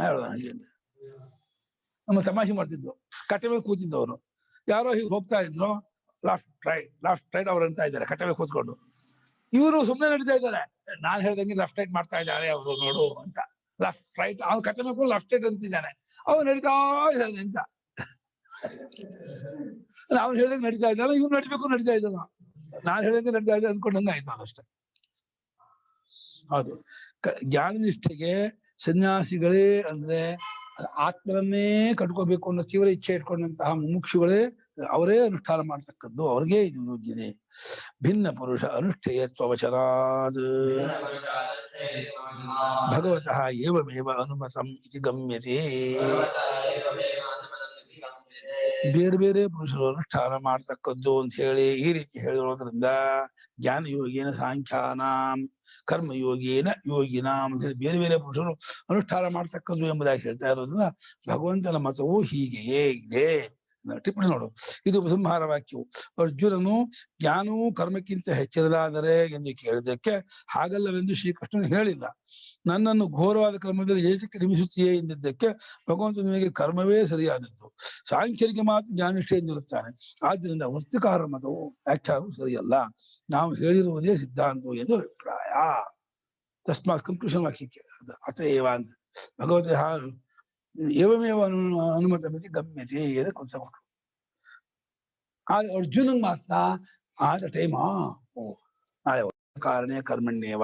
Speaker 1: ಹೇಳ್ದ. ನಮ್ಮ ತಮಾಷೆ ಮಾಡ್ತಿದ್ರು, ಕಟ್ಟೆ ಮೇಲೆ ಕೂತಿದ್ದವರು ಯಾರೋ ಹೀಗೆ ಹೋಗ್ತಾ ಇದ್ರು, ಲಾಫ್ಟ್ ರೈಟ್ ಅವ್ರು ಅಂತ ಇದ್ದಾರೆ ಕಟ್ಟೆ ಮೇಲೆ ಕೂತ್ಕೊಂಡು. ಇವರು ಸುಮ್ಮನೆ ನಡೀತಾ ಇದ್ದಾರೆ. ನಾನ್ ಹೇಳ್ದಂಗೆ ಲೆಫ್ಟ್ ರೈಟ್ ಮಾಡ್ತಾ ಇದ್ದಾರೆ ಅವರು ನೋಡು ಅಂತ. ಲೆಫ್ಟ್ ರೈಟ್ ಅವ್ನು ಕಟ್ಟೆ ಮೇಲೆ ಲೆಫ್ಟ್ ರೈಟ್ ಅಂತಿದ್ದಾನೆ, ಅವ್ನು ನಡೀತಾ ಇದ್ದಾನೆ ಅಂತ. ಅವ್ನು ಹೇಳ್ದಂಗೆ ನಡೀತಾ ಇದ್ದಾನೆ, ಇವ್ನು ನಡಿಬೇಕು ನಡೀತಾ ಇದ್ದಾನ. ನಾನ್ ಹೇಳ್ದಂಗೆ ನಡೀತಾ ಇದ್ದೆ ಅಂದ್ಕೊಂಡಂಗೆ ಆಯ್ತು ಅದಷ್ಟೇ. ಹೌದು, ಜ್ಞಾನ ನಿಷ್ಠೆಗೆ ಸನ್ಯಾಸಿಗಳೇ ಅಂದ್ರೆ ಆತ್ಮರನ್ನೇ ಕಟ್ಕೋಬೇಕು ಅನ್ನೋ ತೀವ್ರ ಇಚ್ಛೆ ಇಟ್ಕೊಂಡಂತಹ ಮುಮುಕ್ಷುಗಳೇ ಅವರೇ ಅನುಷ್ಠಾನ ಮಾಡ್ತಕ್ಕದ್ದು, ಅವ್ರಿಗೆ ಇದು ಯೋಗ್ಯತೆ. ಭಿನ್ನ ಪುರುಷ ಅನುಷ್ಠೇಯತ್ವವಚನಾದ್ ಭಗವತಃ ಏವಮೇವ ಅನುಮತಂ ಇತಿ ಗಮ್ಯತೆ. ಬೇರೆ ಬೇರೆ ಪುರುಷರು ಅನುಷ್ಠಾನ ಮಾಡ್ತಕ್ಕದ್ದು ಅಂತ ಹೇಳಿ ಈ ರೀತಿ ಹೇಳಿರೋದ್ರಿಂದ ಜ್ಞಾನ ಯೋಗೇನ ಸಾಂಖ್ಯಾನಾಂ ಕರ್ಮಯೋಗೇನ ಯೋಗಿನಾಂ ಅಂತ ಹೇಳಿ ಬೇರೆ ಬೇರೆ ಪುರುಷರು ಅನುಷ್ಠಾನ ಮಾಡ್ತಕ್ಕದ್ದು ಎಂಬುದಾಗಿ ಹೇಳ್ತಾ ಇರೋದ್ರಿಂದ ಭಗವಂತನ ಮತವು ಹೀಗೆಯೇ ಇದೆ. ಟಿಪ್ಪಣಿ ನೋಡು, ಇದು ಉಪಸಂಹಾರ ವಾಕ್ಯವು. ಅರ್ಜುನನು ಜ್ಞಾನವು ಕರ್ಮಕ್ಕಿಂತ ಹೆಚ್ಚಿನದಾದರೆ ಎಂದು ಕೇಳಿದ್ದಕ್ಕೆ ಹಾಗಲ್ಲವೆಂದು ಶ್ರೀಕೃಷ್ಣನು ಹೇಳಿಲ್ಲ. ನನ್ನನ್ನು ಘೋರವಾದ ಕರ್ಮದಲ್ಲಿ ಏತಕ್ಕೆ ನಿಮಿಸುತ್ತೀಯೇ ಎಂದಿದ್ದಕ್ಕೆ ಭಗವಂತ ನಿಮಗೆ ಕರ್ಮವೇ ಸರಿಯಾದದ್ದು, ಸಾಂಖ್ಯರಿಗೆ ಮಾತ್ರ ಜ್ಞಾನಿಷ್ಠೆ ಎಂದಿರುತ್ತಾನೆ. ಆದ್ದರಿಂದ ವಸ್ತುಕಾರ ಮತವು ವ್ಯಾಖ್ಯಾನವು ಸರಿಯಲ್ಲ, ನಾವು ಹೇಳಿರುವುದೇ ಸಿದ್ಧಾಂತ ಎಂದು ಅಭಿಪ್ರಾಯ. ತಸ್ಮಾತ್ ಕನ್ಕ್ಲೂಷನ್ ವಾಕ್ಯಕ್ಕೆ ಅತಏವ ಅಂತ ಭಗವತ ಏವಮೇವ ಅನುಮತ ಮಿತಿ ಗಮ್ಯತೆ ಕೊಲ್ಸ ಕೊಟ್ಟರು. ಆದ್ರೆ ಅರ್ಜುನಂಗೆ ಮಾತ್ರ ಆದ ಟೈಮ್ ನಾಳೆ ಕಾರಣ ಕರ್ಮಣ್ಯೇವ